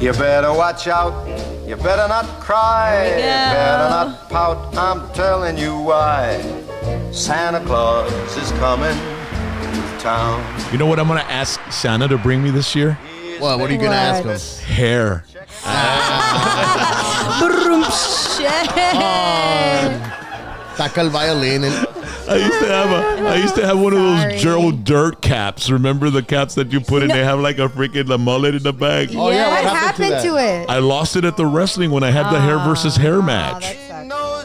You better watch out. You better not cry. You better not pout. I'm telling you why. Santa Claus is coming to town. You know what I'm going to ask Santa to bring me this year? What are you going to ask him? Hair. Saca el violin. I used to have one of those Gerald Dirt caps. Remember the caps that you put in? They have like a freaking mullet in the back. Oh yeah, what happened to it? I lost it at the wrestling when I had the hair versus hair match.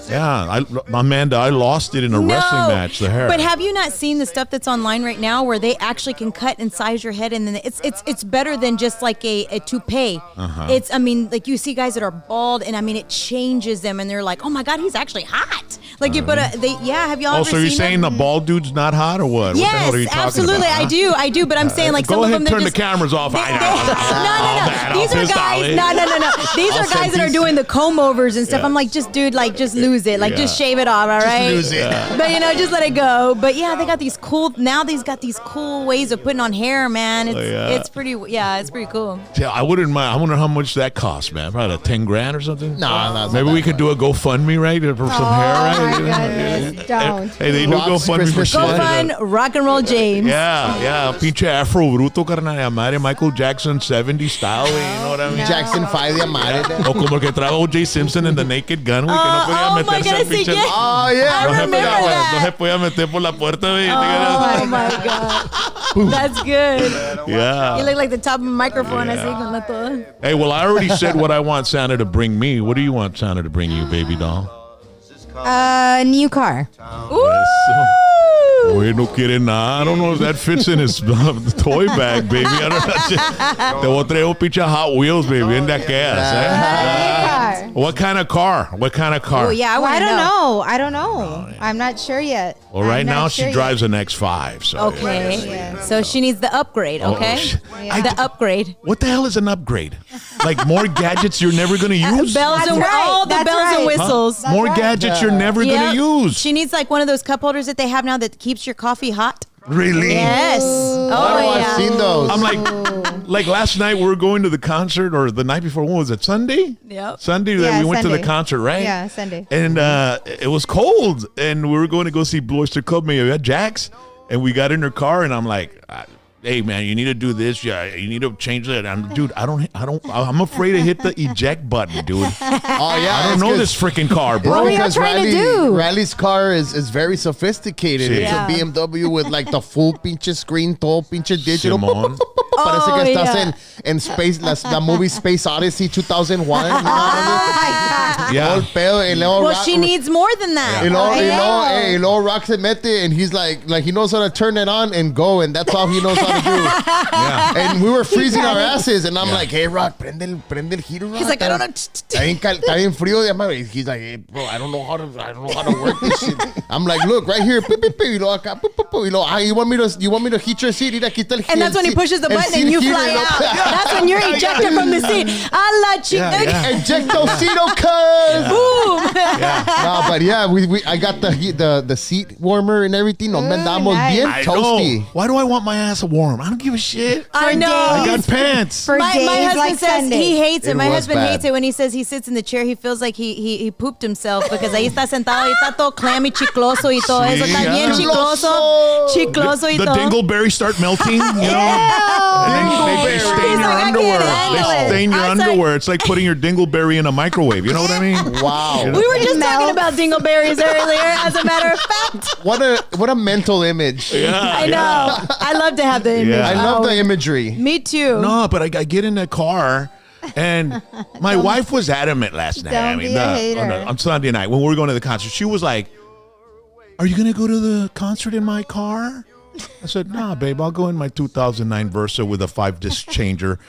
Yeah, Amanda, I lost it in a wrestling match. The hair. But have you not seen the stuff that's online right now where they actually can cut and size your head, and then it's better than just like a toupee. It's like you see guys that are bald, and it changes them, and they're like, oh my God, he's actually hot. Like you put have y'all ever so seen you're saying them? the bald dude's not hot or what? Yes, what the hell are you talking absolutely, about? I do. But I'm saying like some go of ahead them. and turn just, the cameras off. No. These are guys. No. These are guys that are doing the comb overs and stuff. Yeah. I'm like, just dude, like just lose it, like just shave it off, all right? Just lose it. But just let it go. But yeah, they got these cool. Now they've got these cool ways of putting on hair, man. It's pretty. Yeah, it's pretty cool. Yeah, I wouldn't mind. I wonder how much that costs, man. Probably $10,000 or something. No, maybe we could do a GoFundMe, right, for some hair, right? Oh my goodness, don't. Hey, they do GoFundMe for shit. Go fund Rock and Roll James. Yeah, pinche Afro Bruto, carnal, madre, Michael Jackson 70 style, you know what I mean? Jackson 5 de madre. O como que trajo O.J. Simpson in The Naked Gun, güey, que no podía oh my meterse al goodness, pinche... yeah. Oh yeah. I remember that. No se podía meter por la puerta, güey. Oh my God. That's good. Yeah. You look like the top of a microphone así con la todo. Hey, well, I already said what I want Santa to bring me. What do you want Santa to bring you, baby doll? New car. Oye, no quiere nada. I don't know if that fits in his toy bag, baby. I don't know. Te voy a traer un pinche Hot Wheels, baby. In that gas, eh? What kind of car? Oh, yeah, I don't know. I'm not sure yet. Well, right now she drives an X5. So Okay. Yeah. So she needs the upgrade, okay? The upgrade. What the hell is an upgrade? Like more gadgets you're never going to use? Bells and all the bells and whistles. More gadgets you're never going to use. She needs like one of those cup holders that they have now that keeps your coffee hot. Really? Yes. I've seen those. I'm like last night we were going to the concert, or the night before, what was it, Sunday? Yep. Sunday that we went to the concert, right? Yeah, Sunday. And it was cold, and we were going to go see Blue Oyster Cult at Jack's, and we got in her car, and I'm like, hey man, you need to do this. Yeah, you need to change that. Dude, I'm afraid to hit the eject button, dude. Oh yeah, I don't know this freaking car, bro. What are you trying to do? Rally's car is very sophisticated. Sí. It's a BMW with like the full pinche screen, todo pinche digital. Simón. Parece que estás en Space, la movie Space Odyssey 2001. Yeah. Well, she needs more than that. Y luego Rock se mete, and he's like he knows how to turn it on and go, and that's all he knows how to do. Yeah. And we were freezing our asses, and I'm like, hey Rock, prende el heater, Rock. He's like, I don't know. Está bien frío de madre. He's like, hey, bro, I don't know how to work this shit. I'm like, look right here, y luego acá, y luego, you want me to heat your seat? Mira, aquí está el And that's when he pushes the button and you fly out. That's when you're ejected from the seat. A la chica. Ejectocito, cuz. Boom. No, but yeah, I got the seat warmer and everything. No, andamos bien I toasty. know. Why do I want my ass warm? I don't give a shit. I know. I got pants. For My days husband like says Sunday. he hates it. It My was husband bad. hates it when he says he sits in the chair. He feels like he pooped himself because ahí está sentado y está todo clammy, chicloso y todo eso. Está bien chicloso y The todo. dingleberries start melting, you know? And then they stain He's your like, I can't underwear. handle They it. stain your I was like- underwear. It's like putting your dingleberry in a microwave. You know what I mean? Wow. We were just talking Melt. about dingleberries earlier, as a matter of fact. What a mental image. I know. I love to have the image. Yeah. I love the imagery. Me too. No, but I get in the car, and my wife was adamant last night. Don't be a hater. On Sunday night when we were going to the concert, she was like, "Are you going to go to the concert in my car?" I said, "Nah, babe, I'll go in my 2009 Versa with a 5-disc changer,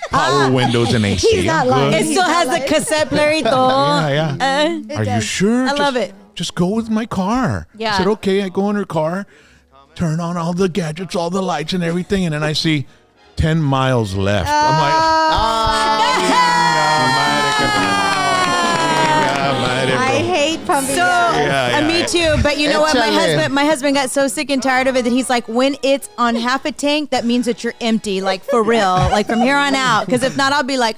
power windows, and AC. He's not I'm good." It lying. still has the cassette player y todo. Yeah. Are you sure? I love it. Just go with my car. Yeah. I said, okay. I go in her car, turn on all the gadgets, all the lights and everything, and then I see 10 miles left. I'm like, excited, bro. I hate pumping gas. Yeah, me too. But you know what? Échale. My husband got so sick and tired of it that he's like, when it's on half a tank, that means that you're empty, like for real, like from here on out. Because if not, I'll be like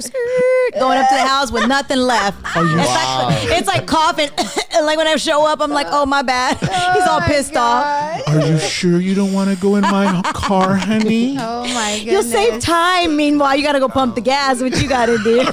going up to the house with nothing left. It's like coughing. And like when I show up, I'm like, oh my bad. He's all pissed off. Are you sure you don't want to go in my car, honey? Oh my goodness. You'll save time. Meanwhile, you got to go pump the gas. What you got to do?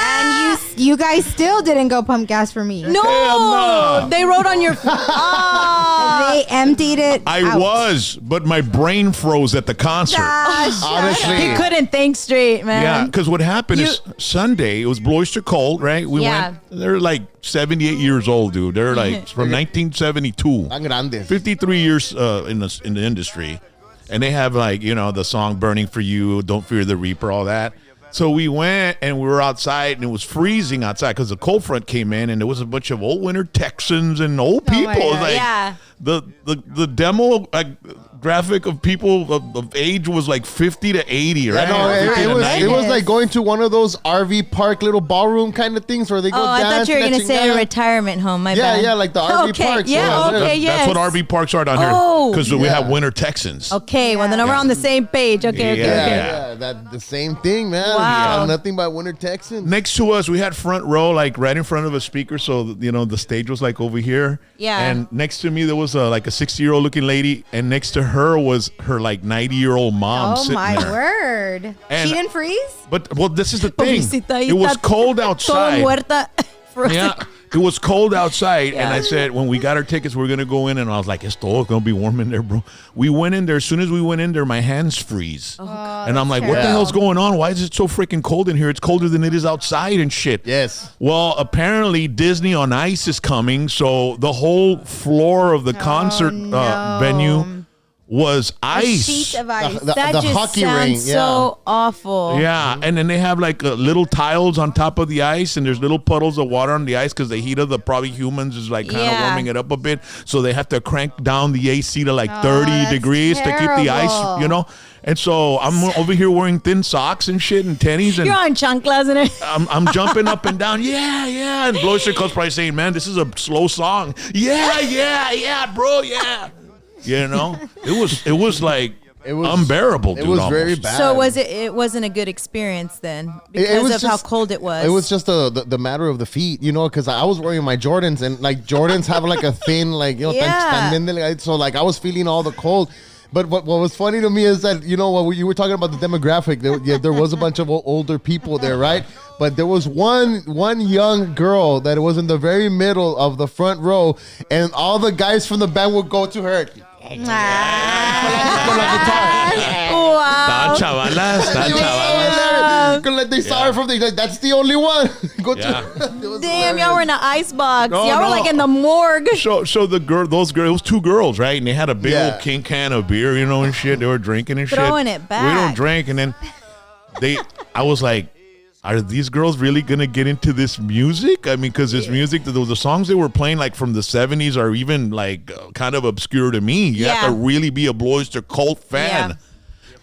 And you guys still didn't go pump gas for me. No, they wrote on your. They emptied it. I was, but my brain froze at the concert. Honestly. He couldn't think straight, man. Yeah, because what happened is Sunday, it was Bloister Cold, right? We Yeah. went, they're like 78 years old, dude. They're like from 1972. Tan grandes. 53 years in the industry. And they have like, the song Burning for You, Don't Fear the Reaper, all that. So we went and we were outside and it was freezing outside because the cold front came in and there was a bunch of old winter Texans and old people. my God. Like Yeah. the demo graphic of people of age was like 50 to 80, right? No, Or 50 to 90. it was like going to one of those RV park little ballroom kind of things where they go Oh, I dance. thought you were going to say a retirement home. My bad. Yeah, like the RV okay. parks. Yeah, Yeah, okay, yes. That's what RV parks are down Oh, here because we yeah. have winter Texans. Okay, well, then we're on the same page. Okay, okay, Yeah. okay. Yeah, that the same thing, man. Wow. Nothing but winter Texans. Next to us, we had front row, like right in front of a speaker. So, the stage was like over here. Yeah. And next to me, there was like a 60-year-old looking lady. And next to her was her like 90-year-old mom Oh sitting my there. word. And- She didn't freeze? But, well, this is the thing. Pobrecita, It was ahí está cold Todo outside. muerta. Frozen. Yeah. It was cold outside, and Yeah. I said, when we got our tickets, we're going to go in, and I was like, it's going to be warm in there, bro. We went in there. As soon as we went in there, my hands freeze. And I'm like, what the terrible. hell's going on? Why is it so freaking cold in here? It's colder than it is outside and shit. Yes. Well, apparently Disney on Ice is coming, so the whole floor of the concert venue was A ice. sheet of ice. The That just hockey sounds ring, so awful. Yeah, and then they have like little tiles on top of the ice, and there's little puddles of water on the ice because the heat of the probably humans is like kind of Yeah. warming it up a bit. So they have to crank down the AC to like 30 that's degrees to keep the ice, terrible. And so I'm over here wearing thin socks and shit and tennies, and You're on chanclas and it. I'm jumping up and down. Yeah. And Bloister Cole's probably saying, man, this is a slow song. Yeah, bro, yeah. It was like unbearable, dude. It was almost. very bad. So it wasn't a good experience then because was of how just- cold it was. It was just the matter of the feet, because I was wearing my Jordans, and like Jordans have like a thin, like, Yeah. so like I was feeling all the cold. But what was funny to me is that, when you were talking about the demographic, there was a bunch of older people there, right? But there was one young girl that was in the very middle of the front row, and all the guys from the band would go to her. wow. Tan chavalas. Like they saw her from like, that's the only one. Go Yeah. to Damn, y'all were in an ice box. No, y'all were no. like in the morgue. So those girls, it was two girls, right? And they had a big Yeah. old king can of beer, and shit. They were drinking and shit. Throwing it We back. don't drink, and then I was like, are these girls really gonna get into this music? I mean, because this music, the songs they were playing like from the 70s are even like kind of obscure to me. You have to Yeah. really be a Bloister cult fan. Yeah.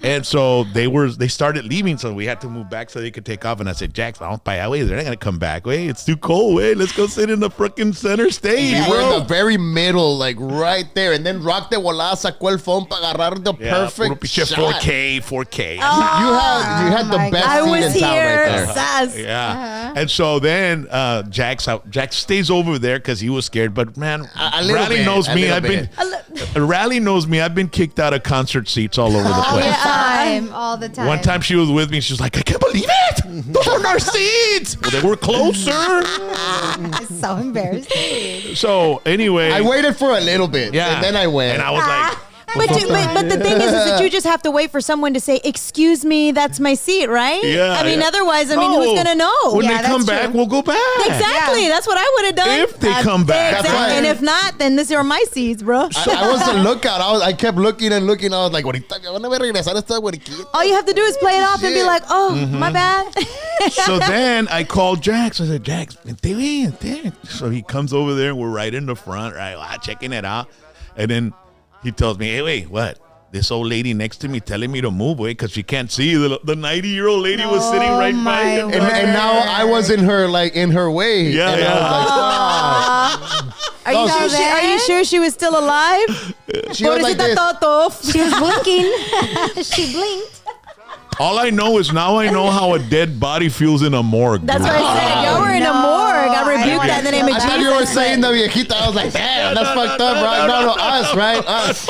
And so they started leaving, so we had to move back so they could take off. And I said, Jax, vamos para allá, güey. They're not gonna come back, way. It's too cold, way. Let's go sit in the freaking center stage, We were in bro. the very middle, like right there. And then Rock de Volada sacó el phone para agarrar the Yeah, puro perfect pinche shot. 4K. You had the my best I seat was in town here. right there. Sass. Yeah. And so then Jax stays over there because he was scared. But man, A little Rally bit, knows a me. little I've been bit. Rally knows me. I've been kicked out of concert seats all over the All the place. time. All the time. One time she was with me. She's like, I can't believe it. Those aren't our seats. Well, they were closer. It's so embarrassing. So anyway, I waited for a little bit. Yeah. And then I went. And I was like, But the thing is that you just have to wait for someone to say, "Excuse me, that's my seat," right? yeah. I mean, yeah. otherwise, who's No. gonna know? When Yeah, they come that's back, true. we'll go back. Exactly. Yeah. That's what I would have done. If they come back. That's Exactly. right. And if not, then these are my seats, bro. I was a lookout. I kept looking and looking. I was like, ahorita me van a ver regresar a esta güeriquita. All you have to do is play it off and be Shit. like, "Oh, Mm-hmm. my bad." So then I called Jax. I said, Jax, vente. So he comes over there and we're right in the front, right? Checking it out. And then he tells me, hey, wait, what? this old lady next to me telling me to move away because she can't see. The 90-year-old lady was sitting right by him. And now I was in her way. Yeah, and yeah. I was like, Are you sure she was still alive? she was like this. She was blinking. She blinked. All I know is now I know how a dead body feels in a morgue. That's dude. what I said. Y'all were in a morgue. I rebuked that in the name of I Jesus. thought you were saying the viejita. I was like, damn, that's fucked up, right? No, us, right? Us.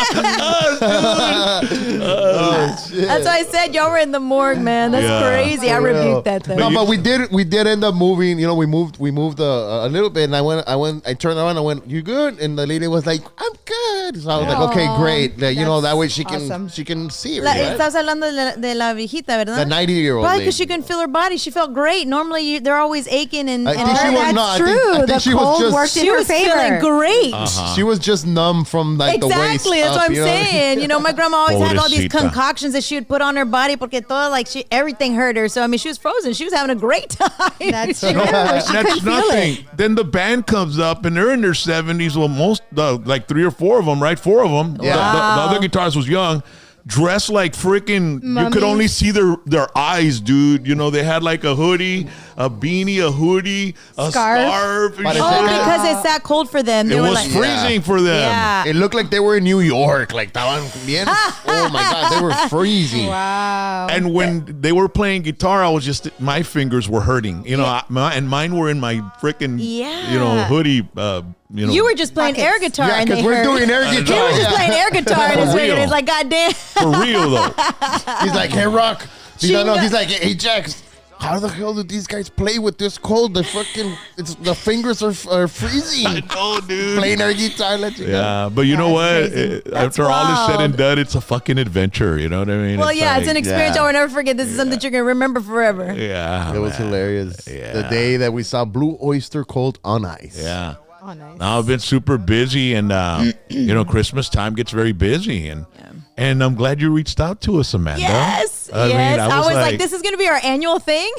That's why I said y'all were in the morgue, man. That's crazy. I rebuked that though. No, but we did end up moving. You know, we moved a little bit, and I turned around and I went, "You good?" And the lady was like, "I'm good." So I was like, "Okay, great." You know, that way she can see. Right? Estás hablando de la viejita, ¿verdad? The 90-year-old. Probably because she couldn't feel her body. She felt great. Normally, they're always aching and. I think she was That's true. I think The she was cold just worked in She her was favor. feeling great. she was just numb from like the waist Exactly, that's up, what I'm you know? saying. You know, my grandma always had all these Pobrecita. concoctions that she would put on her body porque todo, like, everything hurt her. So, I mean, she was frozen. She was having a great time. That's true. She That's couldn't feel nothing. it. Then the band comes up and they're in their 70s. Well, like 3 or 4 of them, right? 4 of them. Yeah. The other guitarist was young. Dressed like freaking, you could Mummies. only see their eyes, dude. You know, they had like a hoodie, a beanie, a hoodie, a scarf. But Oh, because it's that cold for them. They it were was like, freezing for them. yeah. It looked like they were in New York. Like, estaban bien. Oh my God, they were freezing. Wow. And when they were playing guitar, my fingers were hurting. You know, and mine were in my freaking, hoodie. You were just playing air guitar. Yeah, and because they we're hurt. doing air You guitar. were just playing air guitar and For it's real. it's like, goddamn. For real, though. He's like, "Hey, Rock." He's Chinga. like, "Hey, Jax. How the hell do these guys play with this cold? The fingers are freezing." I know, dude. Playing our guitar, let you know. Yeah, but you know what? crazy. After all is said and wild. done, it's a fucking adventure. You know what I mean? Well, yeah, it's an experience yeah. I will never forget. This is something you're going to remember forever. Yeah, It was man. hilarious. Yeah. The day that we saw Blue Oyster Cult on ice. Yeah. Oh, nice. Now I've been super busy, and Christmas time gets very busy, and I'm glad you reached out to us, Amanda. Yes, I mean, yes. I was like, like, this is going to be our annual thing.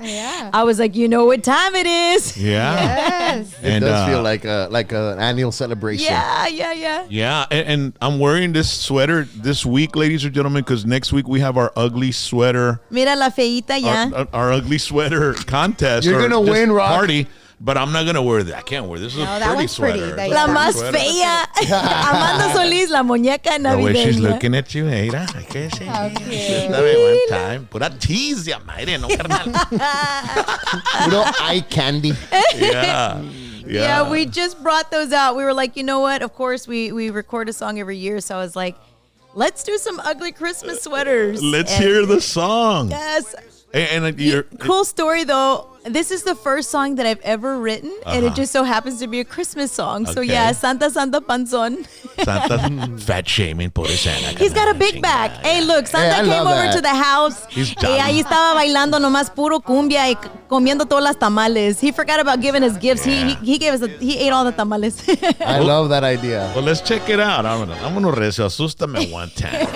Yeah. I was like, you know what time it is. Yeah, Yes. It and does feel like an annual celebration. Yeah. yeah, and I'm wearing this sweater this week, ladies and gentlemen, because next week we have our ugly sweater, Mira la feita ya. our ugly sweater contest. You're or gonna just win, Rock. party. But I'm not gonna wear that. I can't wear this. Is No, a that pretty one's pretty. sweater. That- La Yeah. más Sweater. fea. Amanda Solis, la muñeca The way she's navideña. looking at you, mira. I can't say. One time. Pura tease, ya madre, no carnal. You know, eye candy. Yeah. Yeah, we just brought those out. We were like, you know what? Of course, we record a song every year. So I was like, let's do some ugly Christmas sweaters. Let's And- hear the song. Yes. And you're, Cool story though. This is the first song that I've ever written, and it just so happens to be a Christmas song. So Okay. yeah, Santa Santa Panzon. Santa fat shaming por Santa. He's got a big back. Hey, look, Santa I came love over that. to the house. He's Y done. ahí estaba bailando nomás puro cumbia y comiendo todas las tamales. He forgot about giving us gifts. Yeah. He gave us he ate all the tamales. I love that idea. Well, let's check it out. I'm gonna rezo. Asústame one time.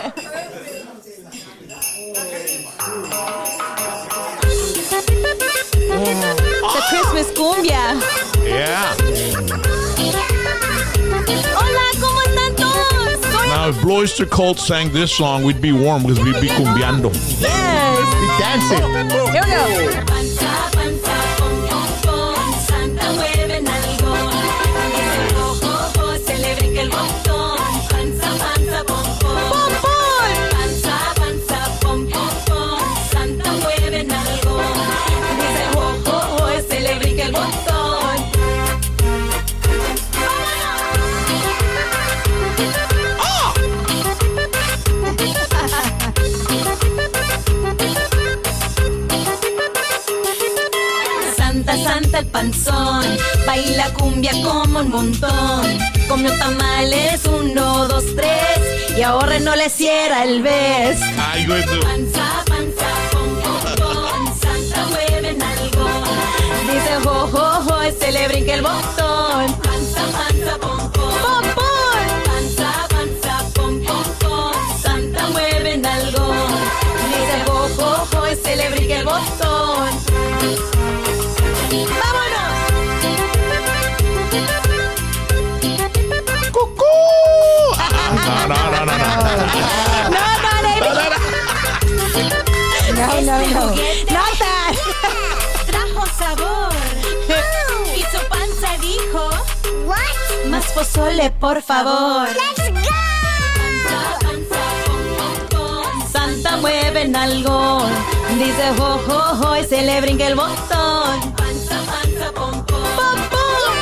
It's a Christmas cumbia. Yeah. Hola, ¿cómo están todos? Soy Now, if Blue Oyster Cult sang this song, we'd be warm because we'd be cumbiando. Yes. Be dancing. Here we go. Panza, panza, pom, pom, pom, Santa mueve nalgón. Dice, oh, oh, oh, se le brinca el botón. Panza, panza, pom, pom. Panza, panza, pom, pom, pom, Santa mueve nalgón. Dice, oh, oh, oh, se le brinca el botón. Santa, Santa el panzón, baila cumbia como un montón. Comió tamales, 1, 2, 3, y ahora no le cierra el bes. Ay, güey, tú. Panza, panza, pom, pom, pom, Santa mueve nalgón. Dice, jo, jo, jo, y se le brinca el botón. Panza, panza, pom, pom. Panza, panza, pom, pom, pom, Santa mueve nalgón. Dice, jo, jo, jo, y se le brinca el botón. ¡Vámonos! No. juguete Not that. trajo sabor. Y su panza dijo, más pozole, por favor. Santa mueve el nalgón, dice jo, jo, jo, y se le brinca el botón. Panza, panza, pom, pom. Pom, pom.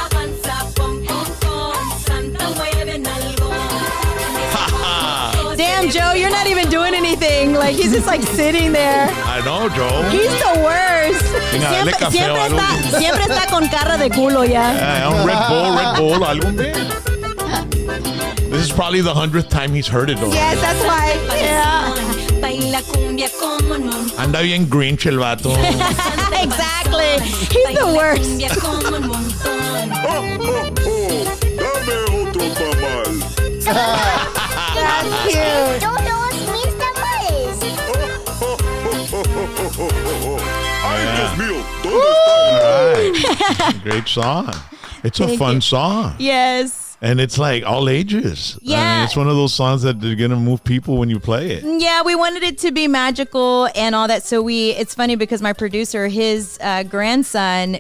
Panza, pom, pom, pom. Santa mueve el nalgón. Damn, Joe, you're not even doing anything. Like, he's just like sitting there. I know, Joe. He's the worst. Venga, dale café o algo. Siempre está con cara de culo ya. Un Red Bull, algo bien. This is probably the 100th time he's heard it, though. Yes, that's why. Yeah. Baila cumbia como no. Anda bien Grinch el vato. Exactly. He's the worst. Cumbia como un montón. Dame otro tamal. That's cute. Todos mis tamales. Ay, Dios mío, ¿dónde está? Right. Great song. It's a fun song. Yes. And it's like all ages. I Yeah. mean, it's one of those songs that are going to move people when you play it. Yeah, we wanted it to be magical and all that. So it's funny because my producer, his grandson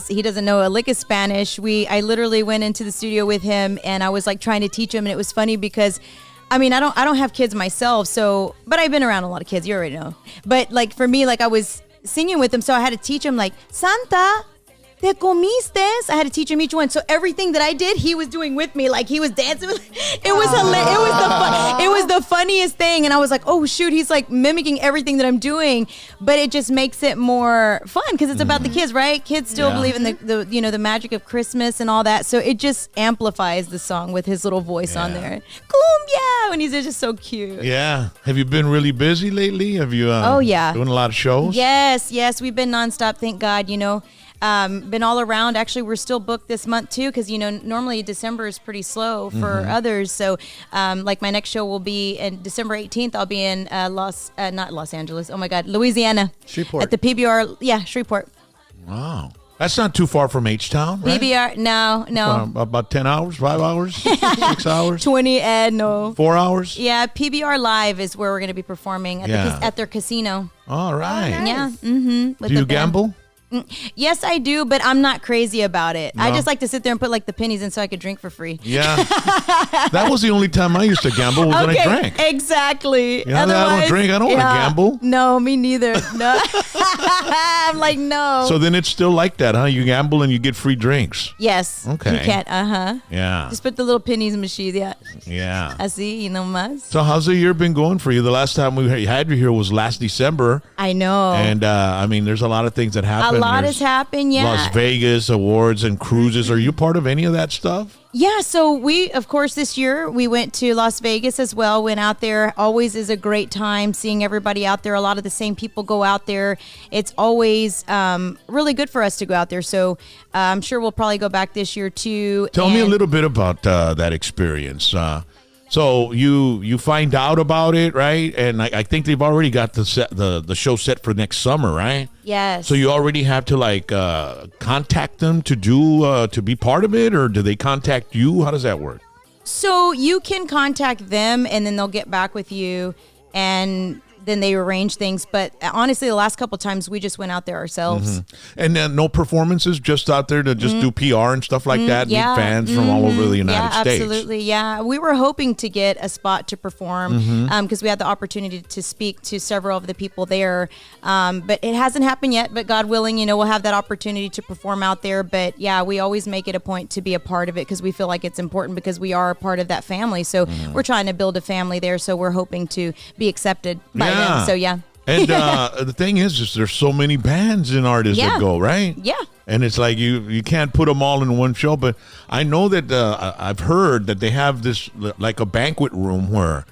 he doesn't know a lick of Spanish. I literally went into the studio with him and I was like trying to teach him. And it was funny because I mean, I don't have kids myself. So, but I've been around a lot of kids. You already know. But like for me, like I was singing with him. So I had to teach him like, Santa, ¿te comiste? I had to teach him each one. So everything that I did, he was doing with me. Like he was dancing. It was it was the funniest thing. And I was like, oh shoot, he's like mimicking everything that I'm doing. But it just makes it more fun because it's about the kids, right? Kids still believe in the magic of Christmas and all that. So it just amplifies the song with his little voice on there. Cumbia, and he's just so cute. Yeah. Have you been really busy lately? Have you? Oh, yeah. Doing a lot of shows. Yes, we've been nonstop. Thank God. Been all around. Actually, we're still booked this month too because normally December is pretty slow for others. So like my next show will be in December 18th. I'll be in not Los Angeles. Oh my God, Louisiana. Shreveport. At the PBR. Yeah, Shreveport. Wow. That's not too far from H-Town, right? PBR. No. About 10 hours, 5 hours, 6 hours, 20 no. 4 hours. Yeah, PBR Live is where we're going to be performing at their casino. All right. Yeah. Mm-hmm. Do you gamble? Yes, I do, but I'm not crazy about it. No. I just like to sit there and put like the pennies in so I could drink for free. Yeah. That was the only time I used to gamble was when I drank. Exactly. You know, I don't drink. I don't want to gamble. No, me neither. No. I'm like, no. So then it's still like that, huh? You gamble and you get free drinks. Yes. Okay. You can't. Yeah. Just put the little pennies in the machine. Yeah. Yeah. Así, más. So how's the year been going for you? The last time we had you here was last December. I know. And I mean, there's a lot of things that happen. A lot has happened, yeah. Las Vegas awards and cruises. Are you part of any of that stuff? Yeah, so we, of course, this year we went to Las Vegas as well. Went out there. Always is a great time seeing everybody out there. A lot of the same people go out there. It's always really good for us to go out there. So I'm sure we'll probably go back this year too. Tell me a little bit about that experience. So you find out about it, right? And I think they've already got the show set for next summer, right? Yes. So you already have to like contact them to be part of it, or do they contact you? How does that work? So you can contact them, and then they'll get back with you, and then they arrange things. But honestly, the last couple of times we just went out there ourselves. And then no performances, just out there to just do PR and stuff like that, meet fans from all over the United States. Absolutely, yeah. We were hoping to get a spot to perform because we had the opportunity to speak to several of the people there. But it hasn't happened yet, but God willing, we'll have that opportunity to perform out there. But yeah, we always make it a point to be a part of it because we feel like it's important because we are a part of that family. So we're trying to build a family there. So we're hoping to be accepted by them. So yeah. And the thing is there's so many bands and artists that go, right? Yeah. And it's like you can't put them all in one show. But I know that I've heard that they have this like a banquet room where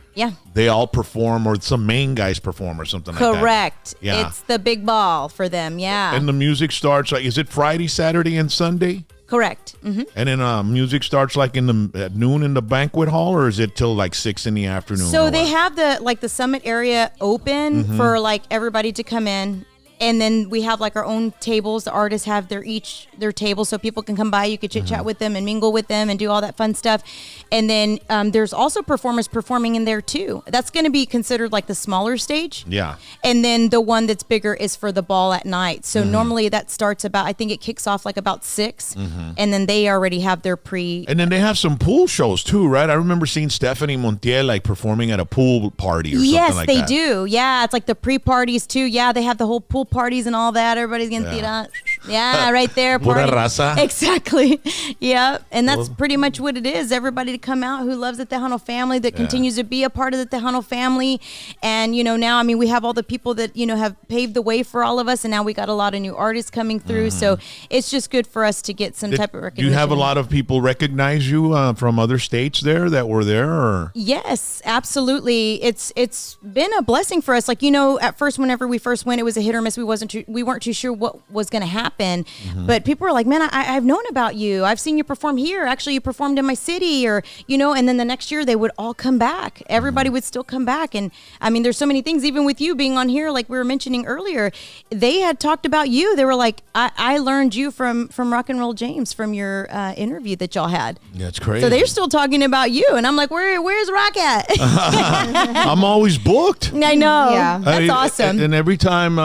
they all perform, or some main guys perform or something like that. Correct. Yeah. It's the big ball for them. Yeah. And the music starts like, is it Friday, Saturday, and Sunday? Correct. Mm-hmm. And then music starts like at noon in the banquet hall, or is it till like 6 in the afternoon? So they have the Summit area open for like everybody to come in. And then we have like our own tables. The artists have their table, so people can come by. You could chit chat with them and mingle with them and do all that fun stuff. And then there's also performers performing in there too. That's going to be considered like the smaller stage. Yeah. And then the one that's bigger is for the ball at night. So normally that starts about, I think it kicks off like about 6, and then they already have their And then they have some pool shows too, right? I remember seeing Stephanie Montiel like performing at a pool party or something like that. Yes, they do. Yeah, it's like the pre-parties too. Yeah, they have the whole pool parties and all that. Everybody's getting tira. Yeah, right there. Pura Party. raza. Exactly. Yeah, and that's pretty much what it is. Everybody to come out who loves the Tejano family, that continues to be a part of the Tejano family. And, now, I mean, we have all the people that, have paved the way for all of us. And now we got a lot of new artists coming through. So it's just good for us to get some type of recognition. Do you have a lot of people recognize you from other states there that were there? Or? Yes, absolutely. It's been a blessing for us. Like, at first, whenever we first went, it was a hit or miss. We weren't too sure what was going to happen. But people were like, man, I've known about you. I've seen you perform here. Actually, you performed in my city, or, and then the next year they would all come back. Everybody would still come back. And I mean, there's so many things, even with you being on here, like we were mentioning earlier, they had talked about you. They were like, I learned you from Rock and Roll James, from your interview that y'all had. That's crazy. So they're still talking about you. And I'm like, where's Rock at? I'm always booked. I know. Yeah. That's awesome. And every time,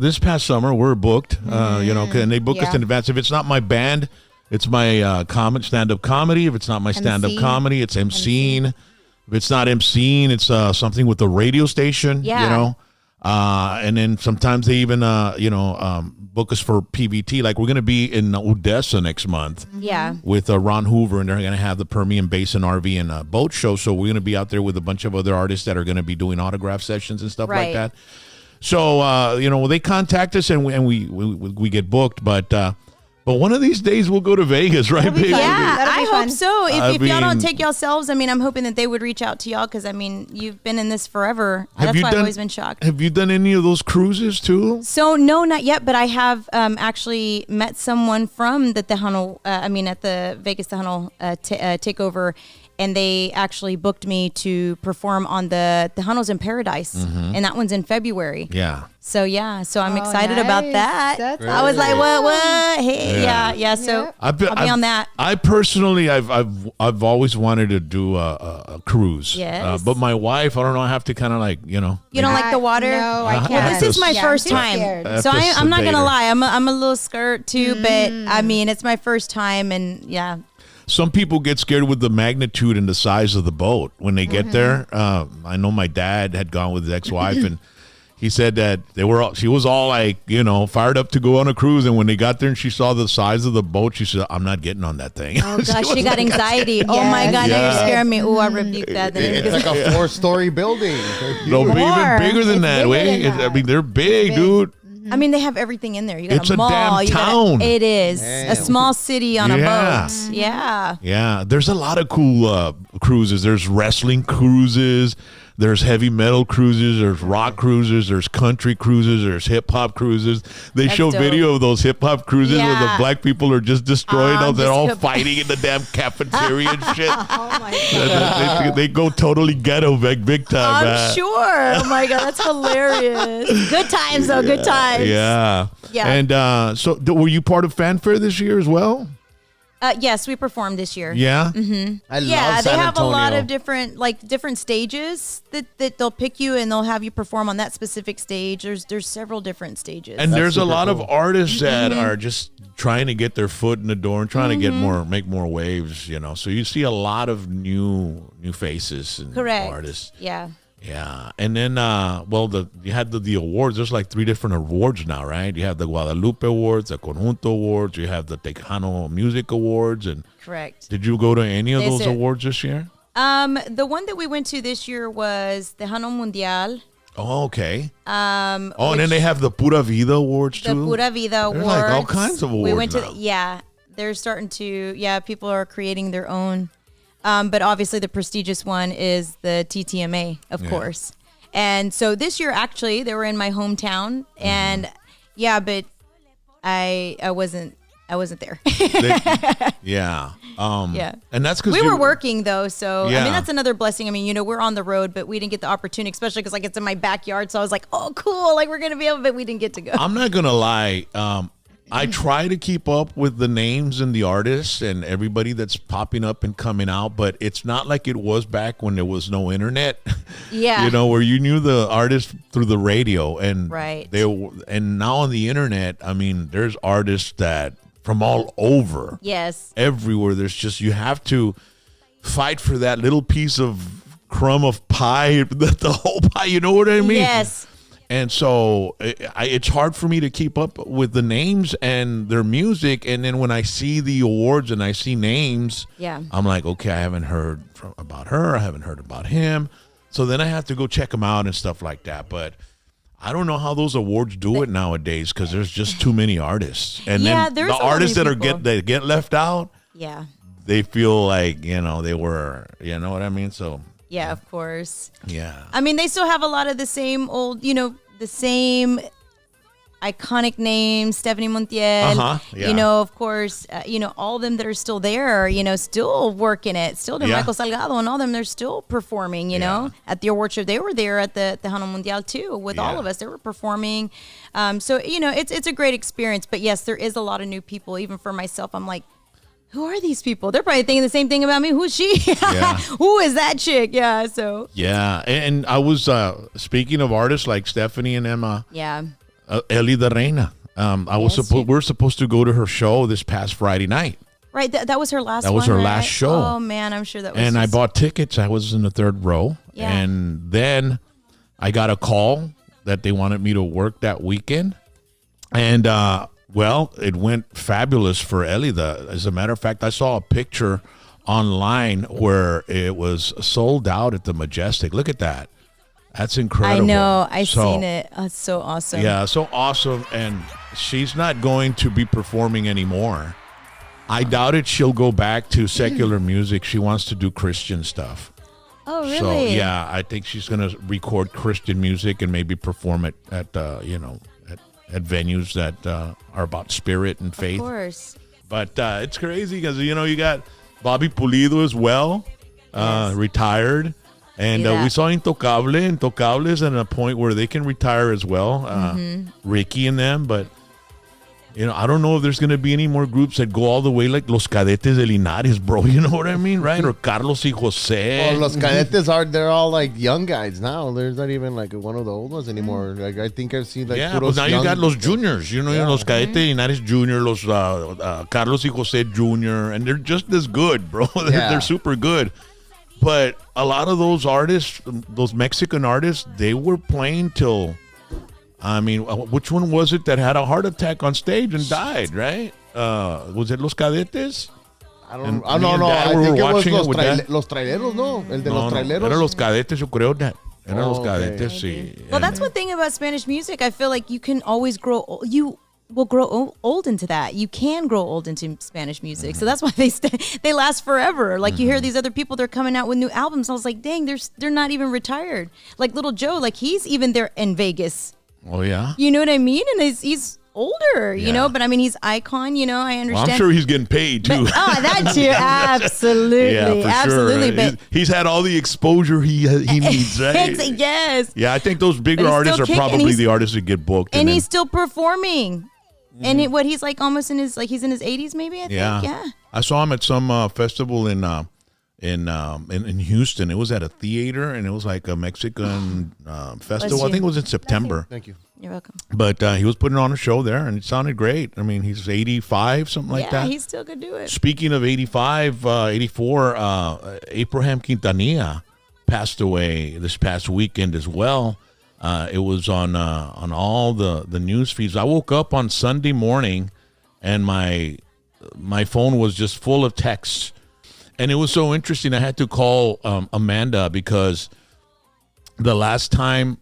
this past summer, we're booked, and they book us in advance. If it's not my band, it's my stand-up comedy. If it's not my stand-up comedy, it's emceeing. If it's not emceeing, it's something with the radio station, and then sometimes they even, book us for PVT. Like we're going to be in Odessa next month with Ron Hoover, and they're going to have the Permian Basin RV and boat show. So we're going to be out there with a bunch of other artists that are going to be doing autograph sessions and stuff like that. So, they contact us and we get booked, but one of these days we'll go to Vegas, right, baby? Yeah, That'll be I fun. hope so. If y'all don't mean- take yourselves, I mean, I'm hoping that they would reach out to y'all because, I mean, you've been in this forever. That's why I've always been shocked. Have you done any of those cruises too? So, no, not yet, but I have actually met someone from the Tejano, at the Vegas Tejano takeover, and they actually booked me to perform on the Tejanos in Paradise, and that one's in February. Yeah. So I'm excited about that. That's I was like, what? Hey, yeah. So I'll be on that. I personally, I've always wanted to do a cruise. Yes. But my wife, I don't know. I have to kind of like, You don't like the water? No, I can't. Well, this is my Yeah, first I'm too time, scared. so I'm not Sedate gonna her. lie. I'm a little scared too, but I mean, it's my first time, and yeah. Some people get scared with the magnitude and the size of the boat when they get there. I know my dad had gone with his ex-wife, and he said that she was all like, fired up to go on a cruise. And when they got there and she saw the size of the boat, she said, I'm not getting on that thing. Oh gosh, she got anxiety. Oh my God, now you're scaring me. Oh, I rebuke that. It's like a 4-story building. No, even More. bigger than It's that. bigger than that. I mean, they're big, dude. I mean, they have everything in there. You got It's a a mall. damn town. It is Damn. a small city on a Yeah. boat. Yeah. Yeah, there's a lot of cool cruises. There's wrestling cruises. There's heavy metal cruises. There's rock cruises. There's country cruises. There's hip hop cruises. They That's show dope. video of those hip hop cruises where the Yeah. black people are just destroying them. They're just all go- fighting in the damn cafeteria and shit. Oh my God. They go totally ghetto big time, I'm man. sure. Oh my God, that's hilarious. Good times though. Good times. Yeah. Yeah. And so were you part of Fanfare this year as well? Yes, we performed this year. Yeah. I Yeah, love they San have a lot Antonio. of different stages that they'll pick you and they'll have you perform on that specific stage. There's several different stages. And That's there's a super lot cool. of artists that are just trying to get their foot in the door and trying to get make more waves, So you see a lot of new faces and Correct. artists. Yeah. Yeah. And then you had the awards. There's like 3 different awards now, right? You have the Guadalupe Awards, the Conjunto Awards, you have the Tejano Music Awards, and Correct. did you go to any of Yes, those sir. awards this year? The one that we went to this year was Tejano Mundial. Oh, okay. And then they have the Pura Vida Awards The too. Pura Vida There's Awards. like all kinds of We awards went to now. they're starting to people are creating their own. But obviously the prestigious one is the TTMA, of course. And so this year actually they were in my hometown and but I wasn't I wasn't there. Yeah. Yeah. And that's because we were working though, so I Yeah. mean that's another blessing. I mean, you know, we're on the road, but we didn't get the opportunity, especially because like it's in my backyard. So I was like, oh, cool, like we're gonna be able, but we didn't get to go. I'm not gonna lie. I try to keep up with the names and the artists and everybody that's popping up and coming out, but it's not like it was back when there was no internet. Yeah. You know, where you knew the artist through the radio, and Right. and now on the internet, I mean, there's artists that from all over. Yes. Everywhere. There's just, you have to fight for that little piece of crumb of pie, the whole pie. You know what I mean? Yes. And so it's hard for me to keep up with the names and their music. And then when I see the awards and I see names, Yeah. I'm like, okay, I haven't heard about her. I haven't heard about him. So then I have to go check them out and stuff like that. But I don't know how those awards do it nowadays because there's just too many artists. And Yeah, then there's the a lot of artists new that people. that get left out, Yeah. they feel like, you know, they were, you know what I mean? So, Yeah, of course. yeah. I mean, they still have a lot of the same old, you know, the same iconic names, Stephanie Montiel, Yeah. you know, of course, you know, all of them that are still there, you know, still working it, still doing Yeah. Michael Salgado and all of them, they're still performing, you know, at the award show. They were there at the Tejano Mundial too with all Yeah. of us. They were performing. So, you know, it's a great experience. But yes, there is a lot of new people. Even for myself, I'm like, who are these people? They're probably thinking the same thing about me. Who's she? Yeah. Who is that chick? Yeah, so. Yeah. And I was, speaking of artists like Stephanie and Emma, Yeah. Eli de Reina. We're supposed to go to her show this past Friday night, Right, that was her last. That was one, her right? last show. Oh man, I'm sure that was. and I just- bought tickets. I was in the third row, Yeah. and then I got a call that they wanted me to work that weekend, and well, it went fabulous for Elida. As a matter of fact, I saw a picture online where it was sold out at the Majestic. Look at that. That's I incredible. know. I So, seen it. Oh, it's so awesome. Yeah, so awesome. And she's not going to be performing anymore. I doubted she'll go back to secular music. She wants to do Christian stuff. Oh really? So, yeah, I think she's going to record Christian music and maybe perform it at venues that are about spirit and faith. Of course. But it's crazy because, you know, you got Bobby Pulido as well, Yes. retired. And See that. we saw Intocable is at a point where they can retire as well. Ricky and them. But, you know, I don't know if there's going to be any more groups that go all the way like Los Cadetes de Linares, bro. You know what I mean, right? Or Carlos y Jose. Well, Los Cadetes they're all like young guys now. There's not even like one of the old ones anymore. Like I think I've seen like Yeah, but puros now you young- got Los Juniors. You know, Los Cadetes de Linares Junior, Los Carlos y Jose Junior, and they're just as good, bro. They're super good. But a lot of those artists, those Mexican artists, they were playing till, I mean, which one was it that had a heart attack on stage and died, right? Was it Los Cadetes? I And don't. me and No. Dad I were think it was watching it with Dad. los traileros. No, el de los traileros. Era Los Cadetes, yo creo that. Era Los Okay. Cadetes, sí. Well, that's one thing about Spanish music. I feel like you can always grow. You will grow old into that. You can grow old into Spanish music, so that's why they last forever. Like you hear these other people, they're coming out with new albums. I was like, dang, they're not even retired. Like Little Joe, like he's even there in Vegas. Oh, yeah? You know what I mean? And he's older, you Yeah. know. But I mean, he's Icon. You know, I Well, understand. I'm sure he's getting paid, too. Oh, that too. Absolutely. Yeah, for Absolutely. sure. But He's had all the exposure he needs, right? yes. Yeah, I think those bigger But he's artists still are kicking, and probably he's- the artists that get booked. And then- he's still performing. And what he's like almost in his he's in his 80s maybe, I think. Yeah. I saw him at some festival in Houston. It was at a theater, and it was like a Mexican festival. I you. think it was in September. Thank you. You're welcome. But he was putting on a show there, and it sounded great. I mean, he's 85, something like Yeah, that. he still could do it. Speaking of 85, 84, Abraham Quintanilla passed away this past weekend as well. It was on all the news feeds. I woke up on Sunday morning, and my phone was just full of texts. And it was so interesting. I had to call Amanda because the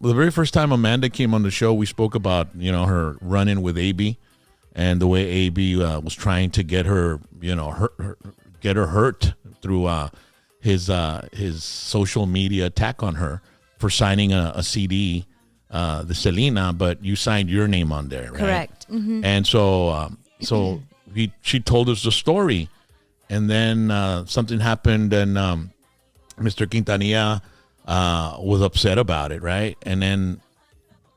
very first time Amanda came on the show, we spoke about, you know, her run-in with AB and the way AB was trying to get her, you know, hurt through his social media attack on her for signing a CD, the Selena, but you signed your name on there, right? Correct. Mm-hmm. And so she told us the story, and then something happened, and Mr. Quintanilla was upset about it, right? And then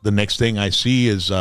the next thing I see is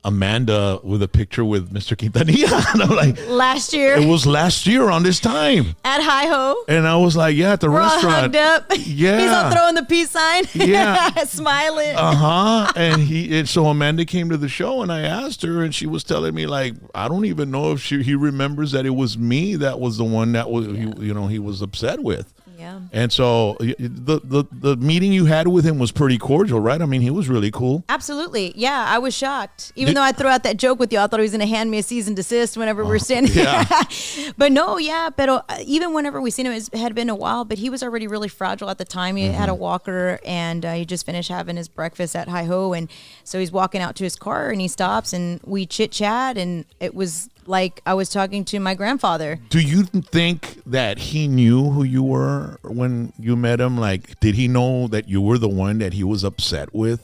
Amanda with a picture with Mr. Quintanilla. And I'm like, Last year it was last year on this time. at Hi Ho. And I was like, yeah, at the We're all restaurant. hugged up. Yeah. He's all throwing the peace sign. Yeah. Smiling. And so Amanda came to the show, and I asked her, and she was telling me, like, I don't even know if he remembers that it was me that was the one that was he was upset with. Yeah. And so the meeting you had with him was pretty cordial, right? I mean, he was really cool. Absolutely. Yeah, I was shocked. Even though I threw out that joke with you, I thought he was going to hand me a cease and desist whenever we were standing yeah. But no, yeah. But even whenever we seen him, it had been a while, but he was already really fragile at the time. He had a walker, and he just finished having his breakfast at Hi Ho. And so he's walking out to his car, and he stops, and we chit-chat, and it was like I was talking to my grandfather. Do you think that he knew who you were when you met him? Like, did he know that you were the one that he was upset with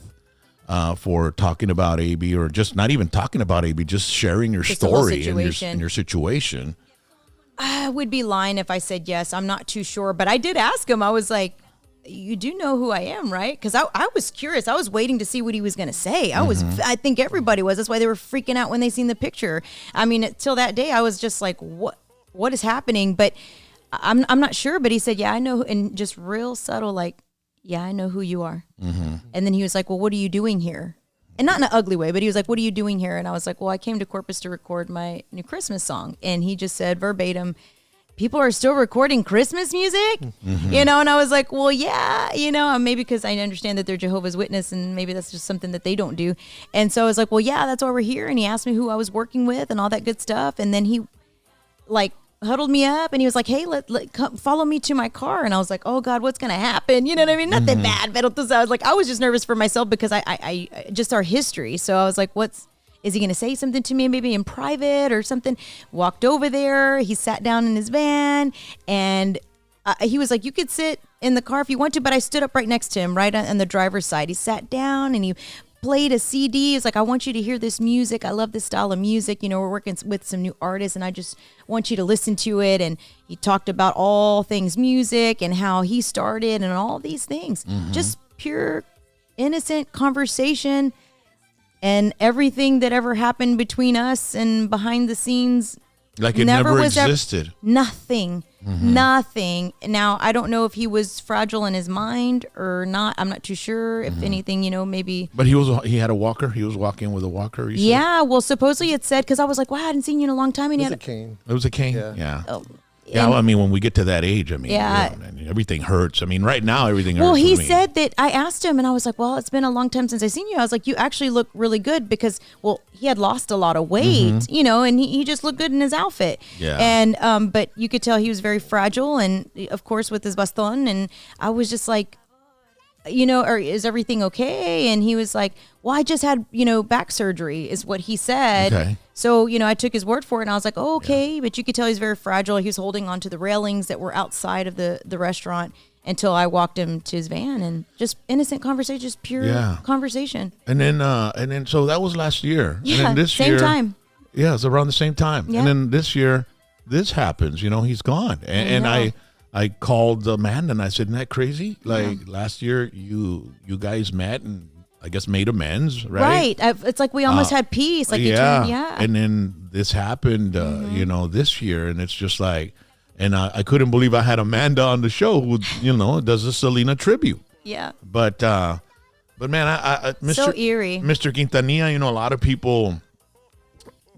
for talking about AB, or just not even talking about AB, just sharing your Just the whole story and situation. your situation? I would be lying if I said yes. I'm not too sure, but I did ask him. I was like, you do know who I am, right? Because I was curious. I was waiting to see what he was going to say. I think everybody was. That's why they were freaking out when they seen the picture. I mean, till that day, I was just like, what is happening? But I'm not sure. But he said, yeah, I know. And just real subtle, like, yeah, I know who you are. And then he was like, well, what are you doing here? And not in an ugly way, but he was like, what are you doing here? And I was like, well, I came to Corpus to record my new Christmas song. And he just said verbatim, people are still recording Christmas music, and I was like, well, yeah, maybe because I understand that they're Jehovah's Witness, and maybe that's just something that they don't do. And so I was like, well, yeah, that's why we're here. And he asked me who I was working with and all that good stuff. And then he like huddled me up, and he was like, hey, come follow me to my car. And I was like, oh God, what's going to happen? You know what I mean? Nothing bad, but I was like, I was just nervous for myself because I just our history. So I was like, is he going to say something to me maybe in private or something? Walked over there. He sat down in his van, and he was like, you could sit in the car if you want to, but I stood up right next to him, right on the driver's side. He sat down, and he played a CD. He was like, I want you to hear this music. I love this style of music. We're working with some new artists, and I just want you to listen to it. And he talked about all things music and how he started and all these things. Just pure, innocent conversation. And everything that ever happened between us and behind the scenes, like it never existed. Nothing. Now, I don't know if he was fragile in his mind or not. I'm not too sure. If anything, maybe. But he had a walker. He was walking with a walker. You said? Yeah. Well, supposedly it said, because I was like, wow, I hadn't seen you in a long time. And It he was had a cane. It was a cane. Yeah. Yeah, well, I mean, when we get to that age, I mean, Yeah. everything hurts. I mean, right now, everything hurts. Well, he for me. said that I asked him, and I was like, well, it's been a long time since I seen you. I was like, you actually look really good because, well, he had lost a lot of weight, and he just looked good in his outfit. Yeah. And, but you could tell he was very fragile, and of course with his baston. And I was just like, or is everything okay? And he was like, well, I just had, back surgery is what he said. Okay. So, I took his word for it, and I was like, oh, okay. Yeah. But you could tell he's very fragile. He was holding onto the railings that were outside of the restaurant until I walked him to his van, and just innocent conversation, just pure conversation. And then, so that was last year. Yeah, and then this same year, time. Yeah, it's around the same time. Yeah. And then this year, this happens. He's gone. And I called Amanda, and I said, isn't that crazy? Like last year, you guys met and I guess made amends, right? Right. It's like we almost had peace. Like And then this happened, this year, and it's just like, and I couldn't believe I had Amanda on the show who, does a Selena tribute. Yeah. But man, I Mr. So eerie. Mr. Quintanilla, a lot of people,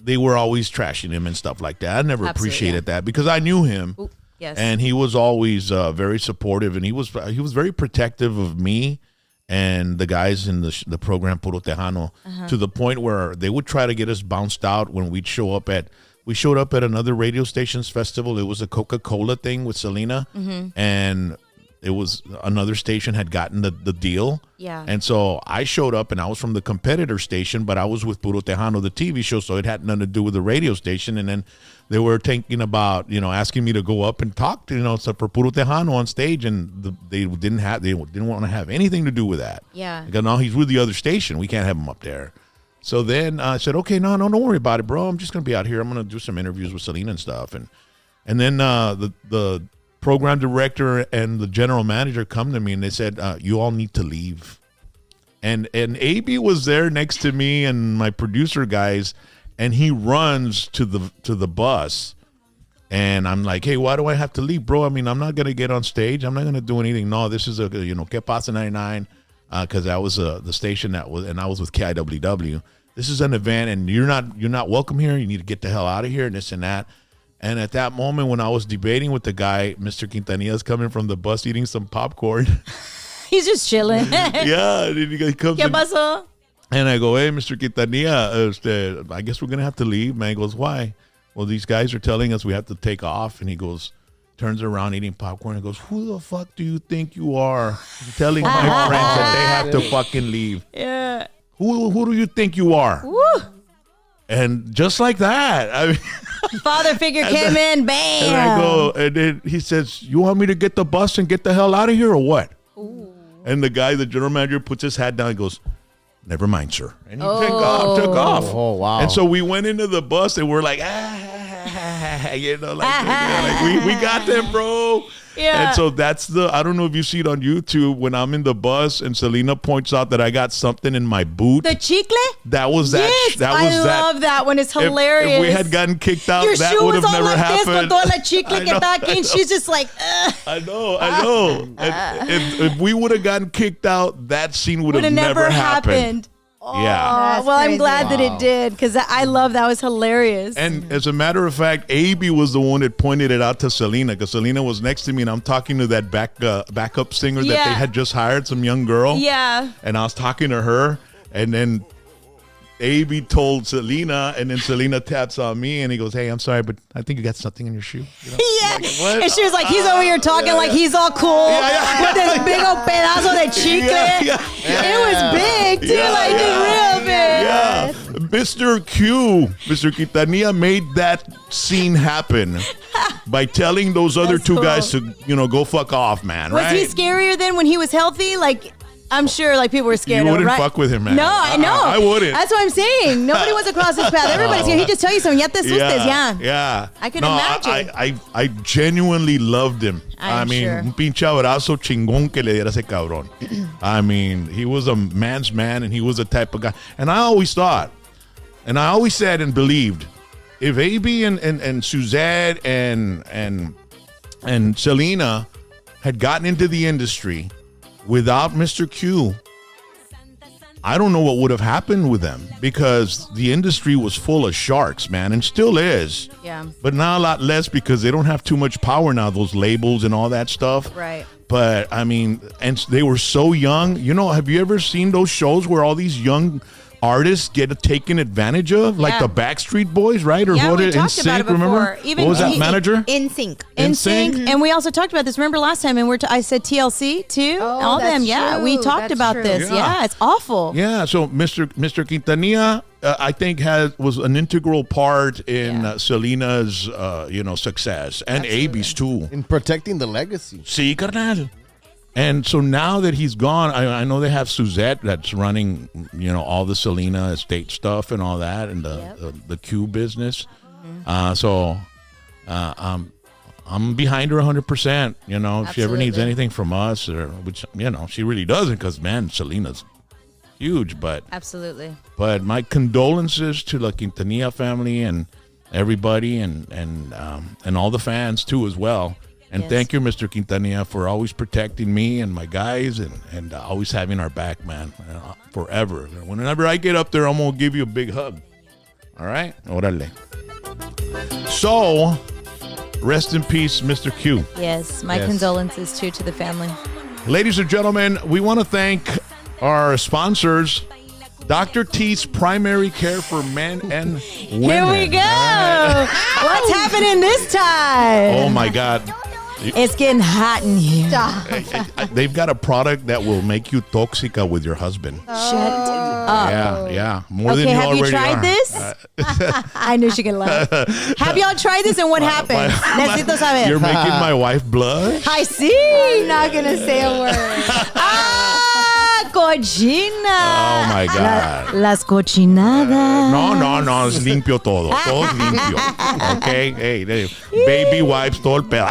they were always trashing him and stuff like that. I never appreciated that because I knew him. Ooh, yes. And he was always very supportive, and he was very protective of me and the guys in the program Puro Tejano, to the point where they would try to get us bounced out when we showed up at another radio station's festival. It was a Coca-Cola thing with Selena, and it was another station had gotten the deal. Yeah. And so I showed up, and I was from the competitor station, but I was with Puro Tejano, the TV show, so it had nothing to do with the radio station. And then they were thinking about, asking me to go up and talk to, for Puro Tejano on stage, and they didn't want to have anything to do with that. Yeah. Because now he's with the other station. We can't have him up there. So then I said, okay, no, don't worry about it, bro. I'm just going to be out here. I'm going to do some interviews with Selena and stuff. And then the program director and the general manager come to me and they said, you all need to leave. And AB was there next to me and my producer guys, and he runs to the bus. And I'm like, hey, why do I have to leave, bro? I mean, I'm not going to get on stage. I'm not going to do anything. No, this is Que Pasa 99, because that was the station and I was with KIWW. This is an event, and you're not welcome here. You need to get the hell out of here, and this and that. And at that moment, when I was debating with the guy, Mr. Quintanilla's coming from the bus eating some popcorn. He's just chilling. Yeah, and he comes ¿Qué pasó? and I go, hey, Mr. Quintanilla, I guess we're going to have to leave. Man, he goes, why? Well, these guys are telling us we have to take off. And he goes, turns around eating popcorn and goes, who the fuck do you think you are telling my friends that they have to fucking leave? Yeah. Who do you think you are? Woo. And just like that, I mean, Father figure came in, bam. and I go, and then he says, you want me to get the bus and get the hell out of here or what? Ooh. And the guy, the general manager, puts his hat down and goes, never mind, sir. And he took off. Oh, wow. And so we went into the bus and we're like, we got them, bro. Yeah. And so that's I don't know if you see it on YouTube, when I'm in the bus and Selena points out that I got something in my boot. The chicle? That was that. Yes, I love that one. It's If hilarious. we had gotten kicked out, Your that shoe would was have all never like happened. this, con toda la chicle I que know, está aquí, and she's just like, I know. And if we would have gotten kicked out, that scene would have never happened. Yeah. Oh, well, I'm crazy. glad that it did, because I love that. Was hilarious. And as a matter of fact, AB was the one that pointed it out to Selena, because Selena was next to me and I'm talking to that backup singer that they had just hired, some young girl. Yeah. And I was talking to her, and then AB told Selena, and then Selena taps on me and he goes, hey, I'm sorry, but I think you got something in your shoe. You know? Yeah. Like, what? And she was like, he's over here talking like he's all cool with this big old pedazo de chicle. It was big, too, like just real big. Yeah. Mr. Quintanilla made that scene happen by telling those other That's two cool. guys to, go fuck off, man. Was right? he scarier than when he was healthy? Like, I'm sure like people were scared You of him, wouldn't right? fuck with him, man. No, I know. I wouldn't. That's what I'm saying. Nobody wants to cross his path. Everybody's here. He just tell you something. Ya te asustes, Yeah. I can imagine. I genuinely loved him. I'm I mean, sure. un pinche abrazo chingón que le diera ese cabrón. I mean, he was a man's man, and he was the type of guy. And I always thought, and I always said and believed, if AB and Suzette and Selena had gotten into the industry without Mr. Q, I don't know what would have happened with them, because the industry was full of sharks, man, and still is. Yeah. But now a lot less, because they don't have too much power now, those labels and all that stuff. Right. But I mean, and they were so young. Have you ever seen those shows where all these young artists get taken advantage of, like the Backstreet Boys, right? Or Yeah, what? we talked about it before. Remember? Even what was that manager? In sync. NSYNC. And we also talked about this. Remember last time, and I said TLC too. Oh, all them. that's Yeah, we true. talked That's about true. this. Yeah. Yeah, it's awful. Yeah, so Mr. Quintanilla, I think was an integral part in Selena's, success, and AB's too. In protecting the legacy. Sí, carnal. And so now that he's gone, I know they have Suzette that's running, all the Selena estate stuff and all that, and the Q business. So I'm behind her 100%. If she ever needs Absolutely. anything from us, or which she really doesn't, because man, Selena's huge. But my condolences to the Quintanilla family and everybody, and all the fans too as well. And thank you, Mr. Quintanilla, for always protecting me and my guys, and always having our back, man, forever. Whenever I get up there, I'm going to give you a big hug. All right? Órale. So, rest in peace, Mr. Q. Yes, my Yes. condolences too to the family. Ladies and gentlemen, we want to thank our sponsors, Dr. T's Primary Care for Men and Women. Here we go. All right? What's happening this time? Oh, my God. It's getting hot in here. They've got a product that will make you toxica with your husband. Shut up. Yeah. More Okay, than you have you already tried are. this? I knew she could laugh. Have y'all tried this, and what happened? Necesito saber. You're making my wife blush? I see. I'm not gonna say a word. cochina. Oh, my God. Las cochinadas. No, es limpio todo. Todo es limpio. Okay? Hey, baby wipes, todo el pedo.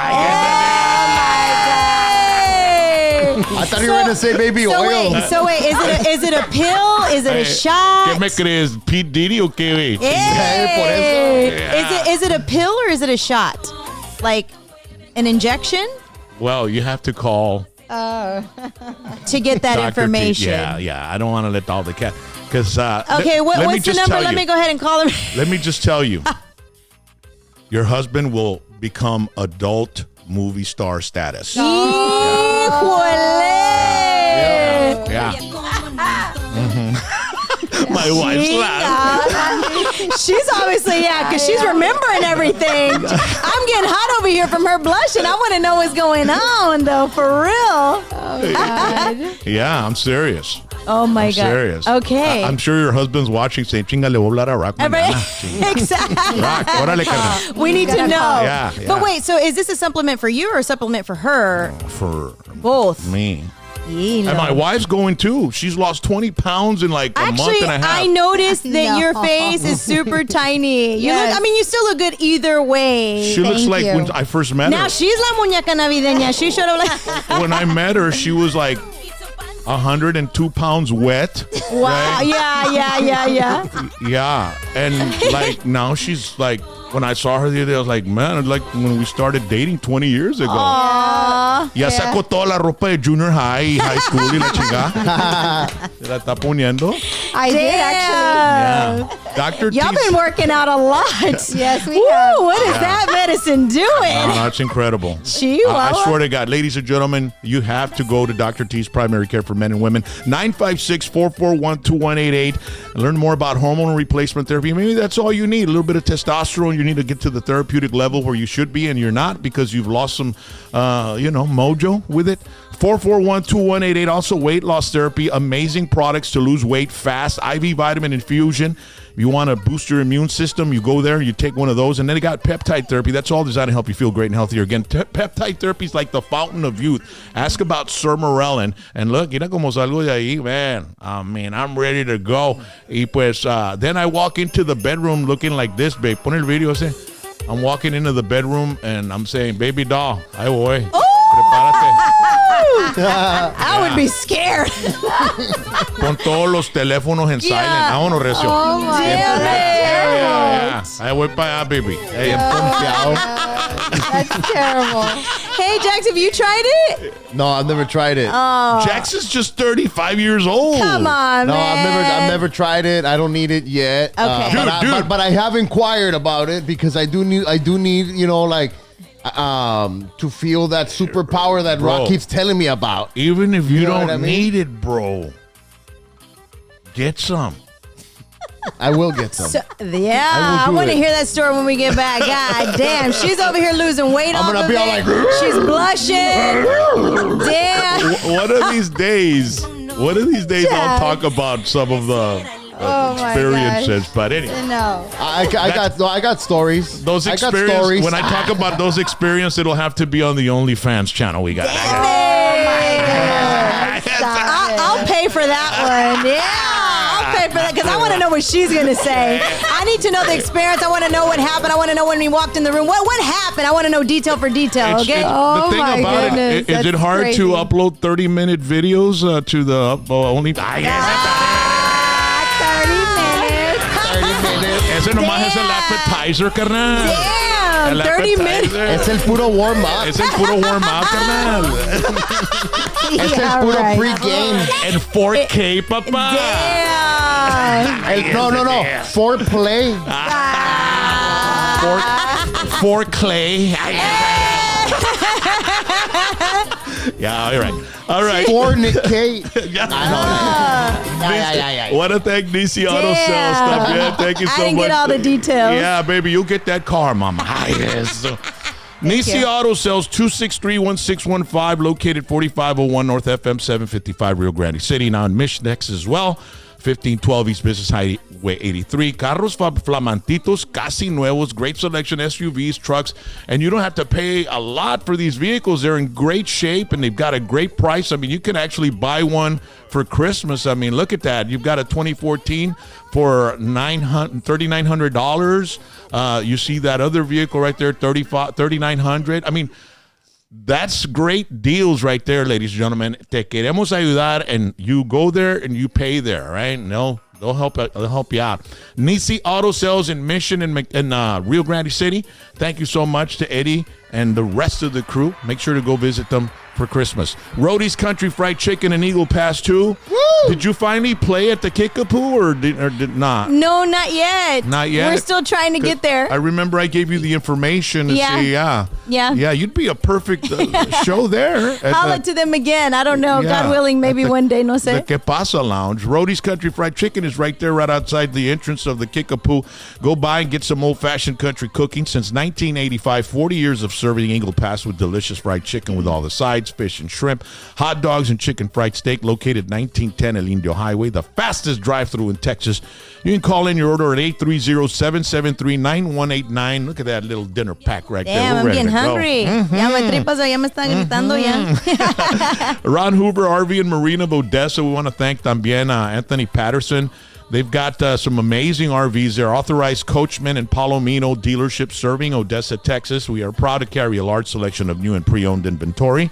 I thought you were going to say baby oil. So wait, is it a pill? Is it a shot? ¿Qué me crees? ¿Pete Diddy o qué? Por eso. Is it a pill or is it a shot? Like an injection? Well, you have to call To get that Dr. information. Yeah. I don't want to let all the cat. Because Okay, what's the number? Let me go ahead and call him. Let me just tell you. Your husband will become adult movie star status. Yeah. My wife's laughing. She's obviously, because she's remembering everything. I'm getting hot over here from her blushing. I want to know what's going on, though, for real. Yeah, I'm serious. Oh, my I'm God. serious. Okay. I'm sure your husband's watching saying, chinga, le voy a hablar a Rock mañana." Exactly. Rock, órale, carnal. We need to know. Yeah. But wait, so is this a supplement for you or a supplement for her? For Both. me. Yeah. And my wife's going too. She's lost 20 pounds in like a month Actually, and a half. I noticed that your face is super tiny. You look, you still look good either way. She looks like when I first met Now her. she's la muñeca navideña. She should have like. When I met her, she was like 102 pounds wet. Wow. Right? Yeah. Yeah. And like now she's like, when I saw her the other day, I was like, man, like when we started dating 20 years ago. Ya sacó toda la ropa de junior high y high school y la chingada. ¿Se la está poniendo? I did actually. Yeah. Dr. Y'all T's. been working out a lot. Yes, we have. What is that medicine doing? No, that's incredible. Gee, I well. swear to God, ladies and gentlemen, you have to go to Dr. T's Primary Care for Men and Women, 956-441-2188. Learn more about hormone replacement therapy. Maybe that's all you need, a little bit of testosterone. You need to get to the therapeutic level where you should be, and you're not because you've lost some, mojo with it. 441-2188. Also, weight loss therapy. Amazing products to lose weight fast. IV vitamin infusion. If you want to boost your immune system, you go there, you take one of those. And then they got peptide therapy. That's all designed to help you feel great and healthier. Again, peptide therapy is like the fountain of youth. Ask about Sir McAllen. And look, mira como salgo de ahí, man. I mean, I'm ready to go. Y pues, then I walk into the bedroom looking like this, babe. Pon el video ese. I'm walking into the bedroom and I'm saying, baby doll, ahí voy. Prepárate. I would be scared. Pon todos los teléfonos en silent. Vámonos, Recio. Oh my God. Yeah. Ahí voy para allá, baby. Hey, That's terrible. Hey, Jax, have you tried it? No, I've never tried it. Jax is just 35 years old. Come on, No, man. I've never tried it. I don't need it yet. Okay. But I have inquired about it because I do need to feel that superpower that Bro. Rock keeps telling me about. Even if you know don't what I mean? need it, bro, get some. I will get some. I do want to it. hear that story when we get back. God damn, she's over here losing weight. I'm gonna off be of all it. like, she's blushing. Damn. One of these days, I'll talk about some of the Oh my experiences. gosh. But anyway, No. I got stories. those I got experiences. stories. When I talk about those experiences, it'll have to be on the OnlyFans channel. We got. I'll pay for that one. Yeah, I'll pay for that because I want to know what she's going to say. I need to know the experience. I want to know what happened. I want to know when we walked in the room. What happened? I want to know detail for detail, okay? Oh, the thing my about goodness, it, is it that's hard crazy. to upload 30-minute videos to the only? 30 minutes. 30 minutes. Ese nomás es el appetizer, carnal. Damn, El 30 minutes. appetizer. Es el puro warm up. Es el puro warm-up, carnal. Es el puro pre-game. En 4K, papá. Damn. No. Foreplay. For clay. Yeah, all right. All right. Fornicate. Yeah. Yeah. Want to thank DC Auto Sales stuff. Yeah, thank you so I didn't much. get all the details. Yeah, baby, you'll get that car, mama. Yes. Nisi Auto Sales, 263-1615, located 4501 North FM 755 Rio Grande City. Now in Mission X as well. 1512 East Business Highway 83. Carros flamantitos, casi nuevos, great selection, SUVs, trucks, and you don't have to pay a lot for these vehicles. They're in great shape, and they've got a great price. I mean, you can actually buy one for Christmas. I mean, look at that. You've got a 2014 for $3,900. You see that other vehicle right there, $3,900. I mean, that's great deals right there, ladies and gentlemen. Te queremos ayudar, and you go there and you pay there, right? No, they'll help you out. Nisi Auto Sales in Mission and Rio Grande City. Thank you so much to Eddie and the rest of the crew. Make sure to go visit them for Christmas. Rodee's Country Fried Chicken and Eagle Pass 2. Woo! Did you finally play at the Kickapoo or did not? No, not yet. Not yet? We're still trying to get there. I remember I gave you the information to say, yeah, you'd be a perfect show there. Holla to them again. I don't know. God willing, maybe one day, no sé. The Que Pasa Lounge. Rodee's Country Fried Chicken is right there, right outside the entrance of the Kickapoo. Go by and get some old-fashioned country cooking. Since 1985, 40 years of serving Eagle Pass with delicious fried chicken with all the sides, fish and shrimp, hot dogs and chicken fried steak, located 1910 El Indio Highway, the fastest drive-through in Texas. You can call in your order at 830-773-9189. Look at that little dinner pack right there. Damn, I'm getting hungry. Ya me tripas ya me están gritando ya. Ron Hoover RV and Marina of Odessa. We want to thank también Anthony Patterson. They've got some amazing RVs there. Authorized Coachman and Palomino dealership serving Odessa, Texas. We are proud to carry a large selection of new and pre-owned inventory.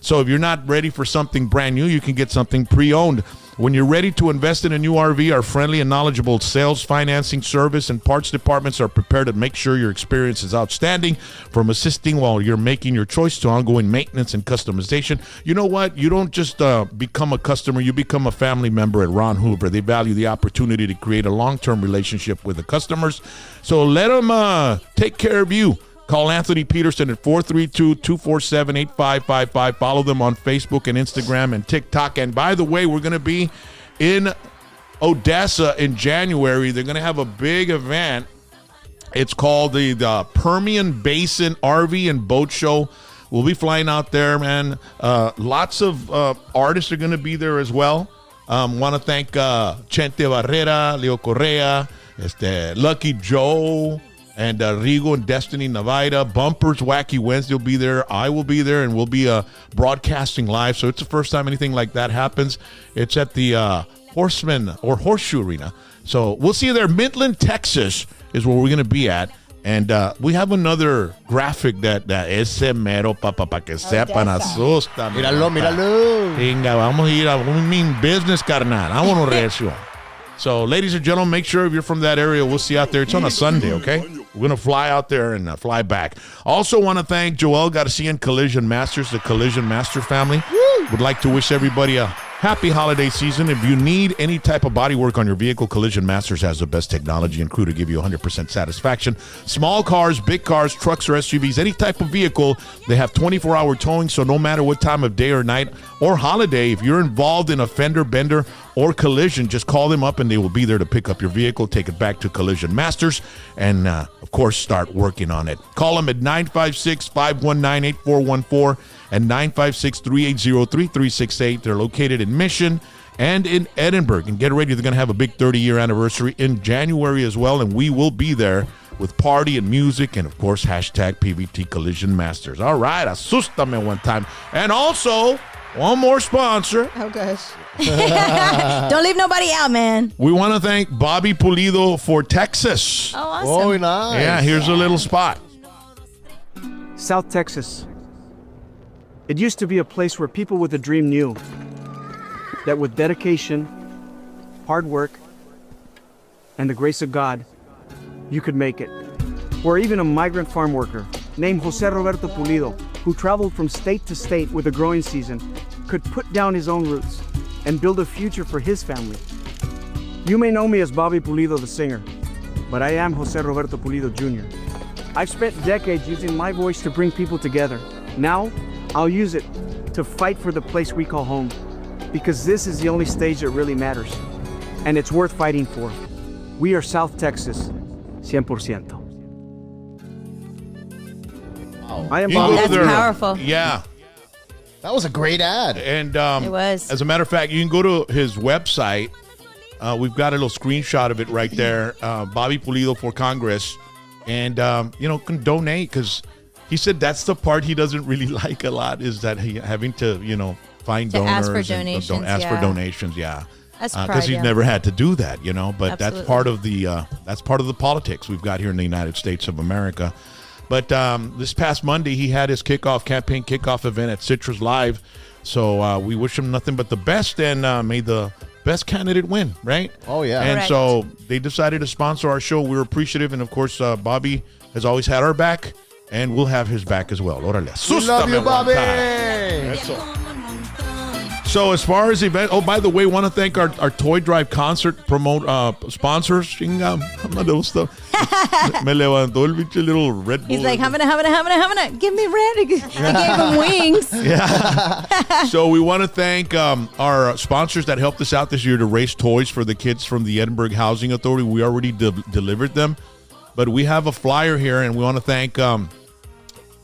So if you're not ready for something brand new, you can get something pre-owned. When you're ready to invest in a new RV, our friendly and knowledgeable sales, financing, service, and parts departments are prepared to make sure your experience is outstanding, from assisting while you're making your choice to ongoing maintenance and customization. You know what? You don't just become a customer. You become a family member at Ron Hoover. They value the opportunity to create a long-term relationship with the customers. So let them take care of you. Call Anthony Peterson at 432-247-8555. Follow them on Facebook and Instagram and TikTok. And by the way, we're going to be in Odessa in January. They're going to have a big event. It's called the Permian Basin RV and Boat Show. We'll be flying out there, man. Lots of artists are going to be there as well. Want to thank Chente Barrera, Leo Correa, Lucky Joe, and Rigo and Destiny Navaida. Bumpers Wacky Wednesday will be there. I will be there, and we'll be broadcasting live. So it's the first time anything like that happens. It's at the Horseman or Horseshoe Arena. So we'll see you there. Midland, Texas is where we're going to be at. And we have another graphic that ese mero pa que sepan asusta. Míralo. Venga, vamos a ir a un mean business, carnal. Vámonos recio. So, ladies and gentlemen, make sure if you're from that area, we'll see you out there. It's on a Sunday, okay? We're going to fly out there and fly back. Also want to thank Joel Garcia and Collision Masters, the Collision Master family. Would like to wish everybody a happy holiday season. If you need any type of body work on your vehicle, Collision Masters has the best technology and crew to give you 100% satisfaction. Small cars, big cars, trucks or SUVs, any type of vehicle, they have 24-hour towing, so no matter what time of day or night or holiday, if you're involved in a fender bender or collision, just call them up and they will be there to pick up your vehicle, take it back to Collision Masters, and, of course, start working on it. Call them at 956-519-8414 and 956-380-3368. They're located in Mission and in Edinburgh. And get ready, they're going to have a big 30-year anniversary in January as well, and we will be there with party and music and, of course, hashtag PVT Collision Masters. All right, asústame one time. And also, one more sponsor. Oh, gosh. Don't leave nobody out, man. We want to thank Bobby Pulido for Texas. Oh, awesome. Oh, nice. Yeah, here's a little spot. South Texas. It used to be a place where people with a dream knew that with dedication, hard work, and the grace of God, you could make it. Where even a migrant farm worker named Jose Roberto Pulido, who traveled from state to state with a growing season, could put down his own roots and build a future for his family. You may know me as Bobby Pulido the singer, but I am Jose Roberto Pulido Jr. I've spent decades using my voice to bring people together. Now, I'll use it to fight for the place we call home, because this is the only stage that really matters, and it's worth fighting for. We are South Texas, 100%. I am You can go That's there. powerful. Yeah. That was a great ad. And It was. as a matter of fact, you can go to his website, We've got a little screenshot of it right there. Bobby Pulido for Congress. And, can donate because he said that's the part he doesn't really like a lot is that he having to, find donors. Ask for and donations. ask for donations, yeah. That's Because he's never had to do that, but Absolutely. that's part of the politics we've got here in the United States of America. But this past Monday, he had his campaign kickoff event at Citrus Live. So we wish him nothing but the best and may the best candidate win, right? Oh, yeah. And Correct. so they decided to sponsor our show. We're appreciative. And, of course, Bobby has always had our back, and we'll have his back as well. Órale. We love you, Sústame Bobby. one time. So as far as event, by the way, want to thank our Toy Drive concert sponsors. Chinga, madre stuff. Me levantó el pinche little Red Bull. He's like, hamana, give me red. I gave him wings. Yeah. So we want to thank our sponsors that helped us out this year to raise toys for the kids from the Edinburgh Housing Authority. We already delivered them, but we have a flyer here, and we want to thank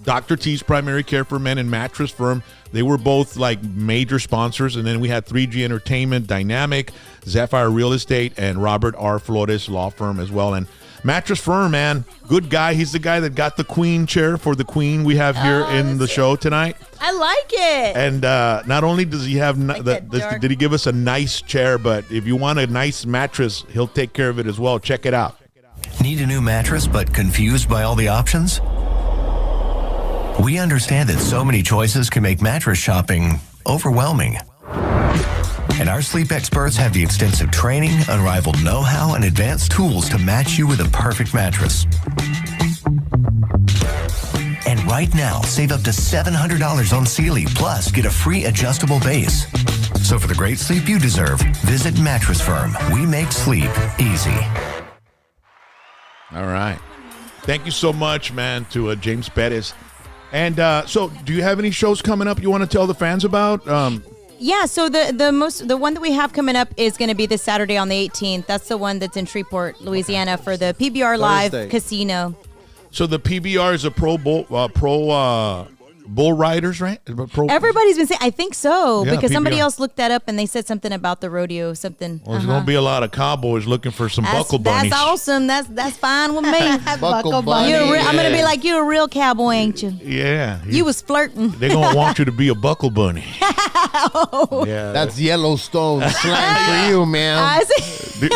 Dr. T's Primary Care for Men and Mattress Firm. They were both like major sponsors. And then we had 3G Entertainment, Dynamic, Zephyr Real Estate, and Robert R. Flores Law Firm as well. And Mattress Firm, man, good guy. He's the guy that got the queen chair for the queen we have here in the show tonight. I like it. And not only does he have did he give us a nice chair, but if you want a nice mattress, he'll take care of it as well. Check it out. Need a new mattress but confused by all the options? We understand that so many choices can make mattress shopping overwhelming. And our sleep experts have the extensive training, unrivaled know-how, and advanced tools to match you with a perfect mattress. And right now, save up to $700 on Sealy, plus get a free adjustable base. So for the great sleep you deserve, visit Mattress Firm. We make sleep easy. All right. Thank you so much, man, to James Perez. And so do you have any shows coming up you want to tell the fans about? Yeah, so the one that we have coming up is going to be this Saturday on the 18th. That's the one that's in Shreveport, Louisiana, for the PBR Live Thursday. Casino. So the PBR is a pro bull riders, right? Everybody's been saying, I think so, Yeah, because somebody PBR. else looked that up and they said something about the rodeo, something. Well, there's going to be a lot of cowboys looking for some buckle bunnies. That's awesome. That's fine with me. Buckle bunny. I'm going to be like, you're a real cowboy, ain't you? Yeah. You was flirting. They're going to want you to be a buckle bunny. Yeah. That's Yellowstone slang for you, man. I see.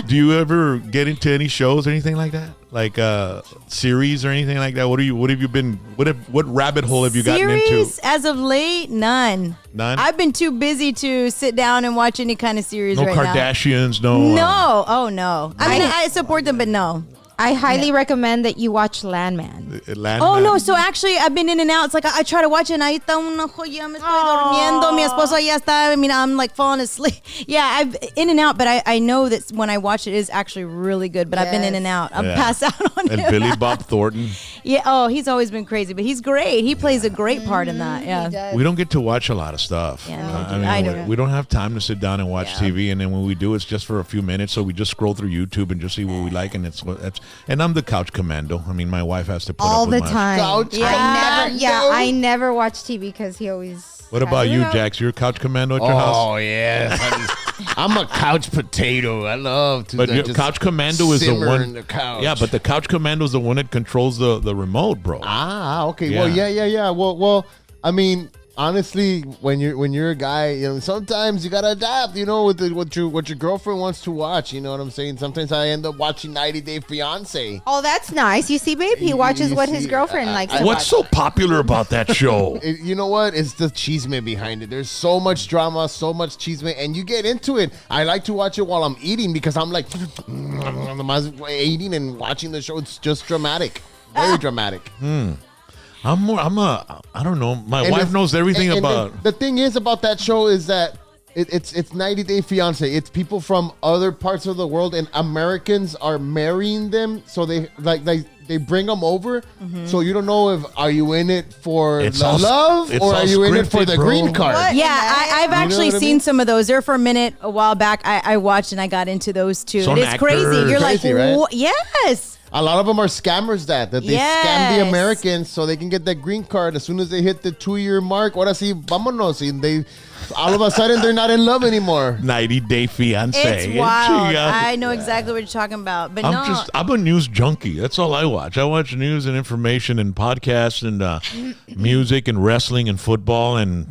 Do you ever get into any shows or anything like that? Like series or anything like that? What rabbit hole have you gotten into? Series as of late, none. None? I've been too busy to sit down and watch any kind of series No right Kardashians, now. no. No, oh no. I mean, I support them, but no. I highly recommend that you watch Landman. Oh no! So actually, I've been in and out. It's like I try to watch it, and ahí está una joya. Me estoy durmiendo. Mi esposo ya está. I mean, I'm like falling asleep. Yeah, I've in and out, but I know that when I watch it is actually really good. But I've been in and out. I'm passed out on And him. Billy Bob Thornton. Yeah. Oh, he's always been crazy, but he's great. He plays a great part in that. Yeah. We don't get to watch a lot of stuff. Yeah, no, I mean, I don't. we don't have time to sit down and watch TV, and then when we do, it's just for a few minutes. So we just scroll through YouTube and just see what we like, and and I'm the couch commando. I mean, my wife has to put All up with the my time. Couch I never watch TV because he always. What about you, Jax? You're a couch commando at your house? Oh, yes. I'm a couch potato. I love to But your just couch commando is the simmer one. in the couch. Yeah, but the couch commando is the one that controls the remote, bro. Ah, okay. Yeah. Well, yeah. Well, I mean, honestly, when you're a guy, sometimes you gotta adapt. What your girlfriend wants to watch. You know what I'm saying? Sometimes I end up watching 90 Day Fiance. Oh, that's nice. You see, babe, he watches what his girlfriend likes. to What's watch. so popular about that show? You know what? It's the chisme behind it. There's so much drama, so much chisme, and you get into it. I like to watch it while I'm eating because I'm like eating and watching the show. It's just dramatic, very dramatic. I don't know. My wife knows everything about. The thing is about that show is that it's 90 Day Fiance. It's people from other parts of the world, and Americans are marrying them. So they bring them over. Mm-hmm. So you don't know if are you in it for It's the all- love it's or all are you in it for scripted, the bro. green card? Yeah, I've actually what I seen mean? some of those. There for a minute, a while back, I watched and I got into those too. Some It is crazy. actors. You're Crazy, like, right? "What?" Yes. A lot of them are scammers that they scam the Yes. Americans so they can get that green card as soon as they hit the 2-year mark. Ahora sí, vámonos. And all of a sudden they're not in love anymore. 90-Day Fiance. It's wild. I know exactly what you're talking about. But I'm a news junkie. That's all I watch. I watch news and information and podcasts and music and wrestling and football and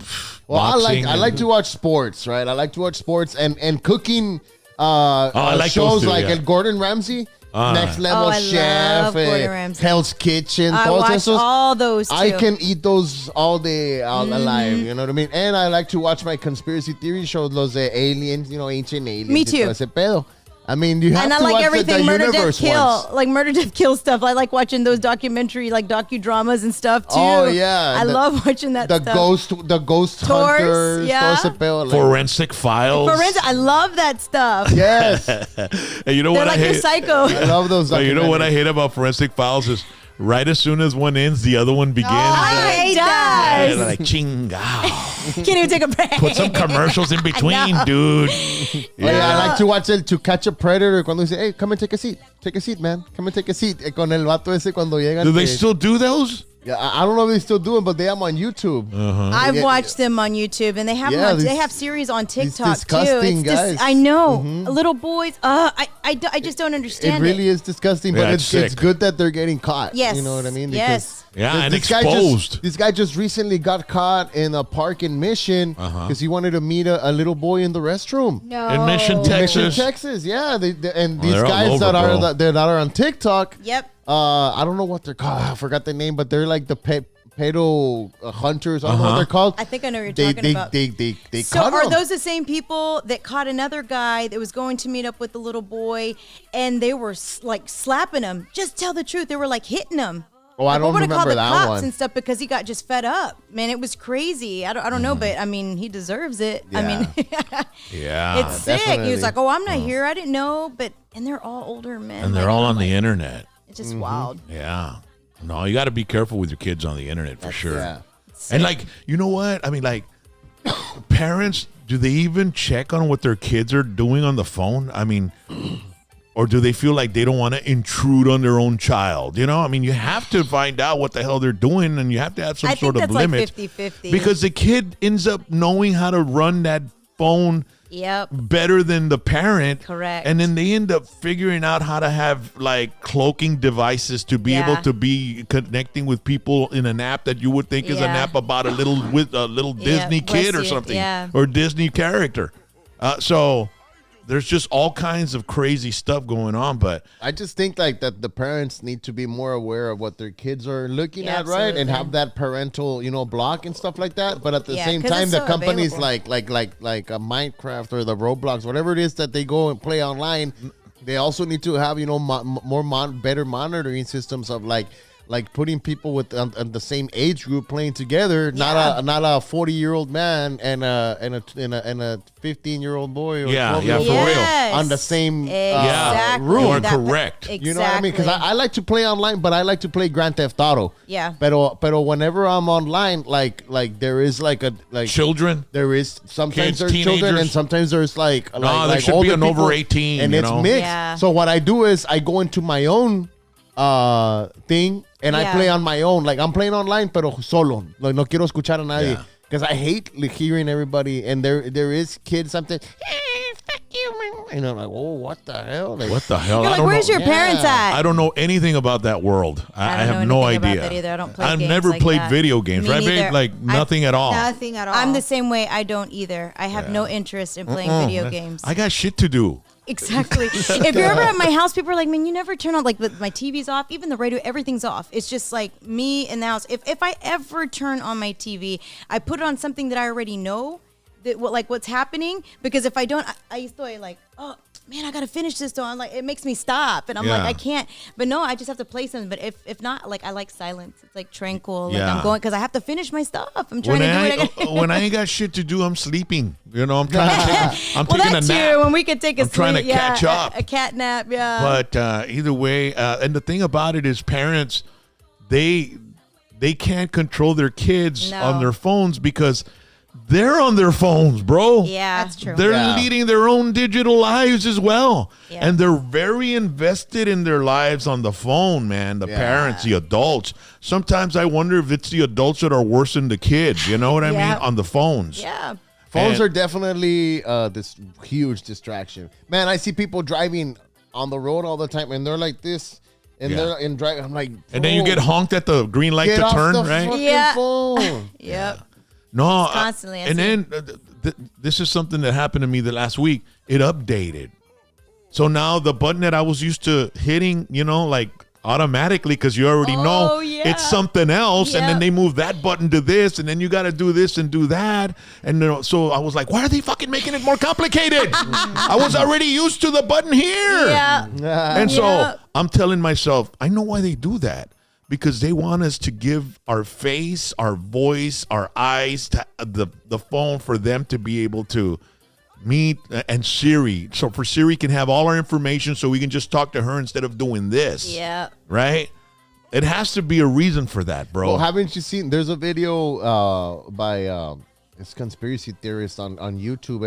boxing. I like to watch sports, right? I like to watch sports and cooking I like those shows too, like yeah. Gordon Ramsay. Next Level I Chef, love Gordon Ramsay. Hell's Kitchen. I watch all those too. I can eat those all day alive. You know what I mean? And I like to watch my conspiracy theory shows, los de aliens, ancient aliens. Me too. Ese pedo. I mean, you have and to I like watch everything the Murder Death universe Kill, ones. like Murder Death Kill stuff. I like watching those documentary, like docudramas and stuff too. Oh yeah, I love watching that. The stuff. ghost Tours, hunters, yeah. todo ese pedo, like- Forensic Files. I love that stuff. Yes. And you know They're what like I the hate? psycho. I love those. But you know what I documentaries. hate about Forensic Files is right as soon as one ends, the other one begins. I hate that. And like chingao. Can't even take a break. Put some commercials in between, dude. Oh, yeah, I like to watch it To Catch a Predator cuando dice, hey, come and take a seat. Take a seat, man. Come and take a seat. Con el vato ese cuando llegan. Do they que- still do those? Yeah, I don't know if they still do it, but they am on YouTube. I've watched them on YouTube, and they have Yeah, they these- have series on these TikTok disgusting too. guys. I know, little boys. I just don't It understand really is disgusting, but Yeah, it's it's sick. good that they're getting caught. Yes. You know what I mean? Yes. Yeah, and this guy exposed. This guy just recently got caught in a park in Mission because he wanted to meet a little boy in the restroom. No. In Mission, In Mission, Texas. Texas, yeah. And these they're all guys over, that are bro. that are on TikTok, Yep. I don't know what they're called. I forgot the name, but they're like the pedo hunters. I don't know what they're called. I think I know what you're They talking about. they So caught are him. those the same people that caught another guy that was going to meet up with the little boy, and they were like slapping him? Just tell the truth. They were like hitting him. Oh, I Like, don't what would have called remember the that cops one. and stuff because he got just fed up. Man, it was crazy. I don't know, but I mean, he deserves it. I mean, Yeah. it's sick. He definitely. was like, "Oh, I'm not here. I didn't know." And they're all older men. And they're Like, all I'm on the like, internet. It's just wild. Yeah. No, you got to be careful with your kids on the internet for sure. Yeah. And like, you know what? I mean, like, parents, do they even check on what their kids are doing on the phone? I mean, or do they feel like they don't want to intrude on their own child? You know, I mean, you have to find out what the hell they're doing, and you have to have some I sort think of that's limit. like 50-50. Because the kid ends up knowing how to run that phone Yep. better than the parent. Correct. And then they end up figuring out how to have like cloaking devices to be Yeah. able to be connecting with people in an app that you would think is an Yeah. app about a little Disney kid or Westie, something, yeah. or Disney character. So there's just all kinds of crazy stuff going on, but I just think like that the parents need to be more aware of what their kids are looking Yeah, at, right? And absolutely. have that parental, block and stuff like that. But at the Yeah, same 'cause time, it's the so companies available. like a Minecraft or the Roblox, whatever it is that they go and play online, they also need to have better monitoring systems of like putting people with the same age group playing together, Yeah. not a 40-year-old man and a 15-year-old boy or Yeah, 12-year-old for real. Yes. on the same Exactly. You are That- correct. Exactly. You know what I mean? Because I like to play online, but I like to play Grand Theft Auto. Yeah. Pero whenever I'm online, like there is Children. there is sometimes Kids, there's children teenagers. and sometimes there's like there should be older an people, over 18, and you it's know? mixed. Yeah. So what I do is I go into my own thing and I Yeah. play on my own. Like I'm playing online, pero solo. Like no quiero escuchar a nadie. Yeah. Because I hate hearing everybody, and there is kids something. Fuck you, man. And I'm like, oh, what the hell? Like, What the hell? You're I like, don't where's know. your parents at? I don't know anything about that world. I don't have know no anything idea. about that either. I don't play I've games never like played that. video games, Me right, babe? neither. Like nothing at all. Nothing at all. I'm the same way. I don't either. I have no interest in playing video games. I got shit to do. Exactly. If you're ever at my house, people are like, man, you never turn on, like, my TV's off, even the radio, everything's off. It's just like me in the house. If I ever turn on my TV, I put it on something that I already know, what's happening, because if I don't, I used to like, oh, man, I got to finish this. So I'm like, it makes me stop. And I'm like, Yeah. I can't. But no, I just have to play something. But if not, like, I like silence. It's like tranquil. Like Yeah. I'm going, because I have to finish my stuff. I'm trying to do what I got. When I ain't got shit to do, I'm sleeping. You know, I'm trying to take, I'm Well, taking a that's nap. true. When we could take a I'm trying to sleep, yeah, catch up. A cat nap, yeah. But either way, and the thing about it is parents, they can't control their kids No. on their phones because they're on their phones, bro. Yeah, That's true. They're Yeah. leading their own digital lives as well. Yeah. And they're very invested in their lives on the phone, man. The Yeah. parents, the adults. Sometimes I wonder if it's the adults that are worse than the kids. You know what I Yeah. mean? On the phones. Yeah. Phones are definitely this huge distraction. Man, I see people driving on the road all the time, and they're like this, and they're in driving. I'm like, and then you get honked at the green light to turn, right? Yeah. Phone. Yep. No, Constantly. and then this is something that happened to me the last week. It updated, so now the button that I was used to hitting, like automatically, because you already know it's something else, and then they move that button to this, and then you got to do this and do that, and so I was like, why are they fucking making it more complicated? I was already used to the button here, and so I'm telling myself, I know why they do that, because they want us to give our face, our voice, our eyes to the phone for them to be able to meet, and Siri. So for Siri can have all our information so we can just talk to her instead of doing this. Yeah. Right? It has to be a reason for that, bro. Well, haven't you seen, there's a video by this conspiracy theorist on YouTube.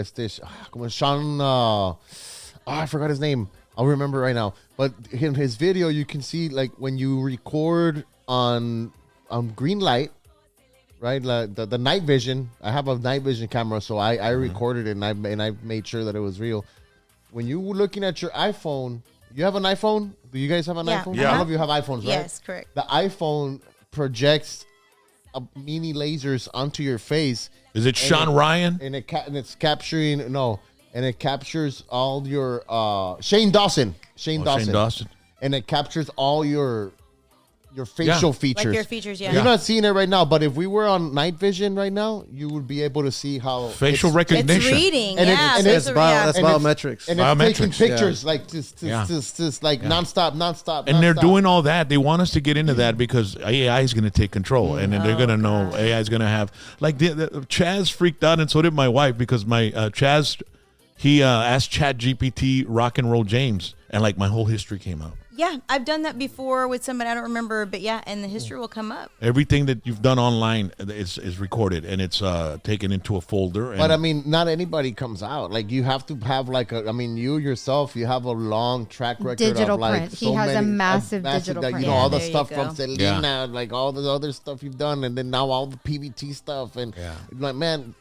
Como Sean, I forgot his name. I'll remember right now. But in his video, you can see like when you record on green light, right? The night vision. I have a night vision camera, so I recorded it and I made sure that it was real. When you were looking at your iPhone, you have an iPhone? Do you guys have an iPhone? Yeah. All of you have iPhones, right? Yes, correct. The iPhone projects mini lasers onto your face. Is it Sean Ryan? And it's capturing and it captures all your Shane Dawson. Shane Dawson. And it captures all your facial features. Like your features, You're not seeing it right now, but if we were on night vision right now, you would be able to see how facial recognition. It's reading, and that's biometrics. And it's taking pictures like just like nonstop. And they're doing all that. They want us to get into that because AI is going to take control, and then they're going to know AI is going to have like Chaz freaked out, and so did my wife because my Chaz he asked Chat GPT Rock and Roll James, and like my whole history came out. Yeah, I've done that before with somebody I don't remember, but and the history will come up. Everything that you've done online is recorded and it's taken into a folder. But I mean, not anybody comes out. Like you have to have you yourself, you have a long track record Digital of like print. He has a massive digital print. You know, all the there stuff you go. from Selena, like all the other stuff you've done, and then now all the PBT stuff, and like man,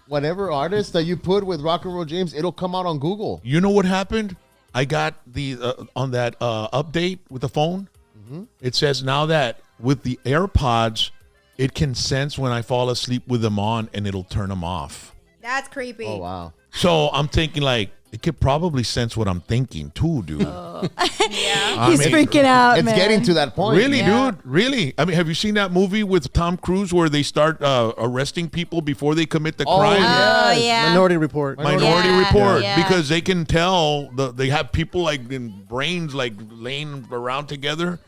whatever artist that you put with Rock and Roll James, it'll come out on Google. You know what happened? I got the on that update with the phone. Mm-hmm. It says now that with the AirPods, it can sense when I fall asleep with them on, and it'll turn them off. That's creepy. Oh wow! So I'm thinking like it could probably sense what I'm thinking too, dude. He's freaking out. It's getting to that point. Really, dude? Really? I mean, have you seen that movie with Tom Cruise where they start arresting people before they commit the crime? Oh, yeah. Minority Report. Minority Report, yeah. because they can tell they have people like in brains like laying around together,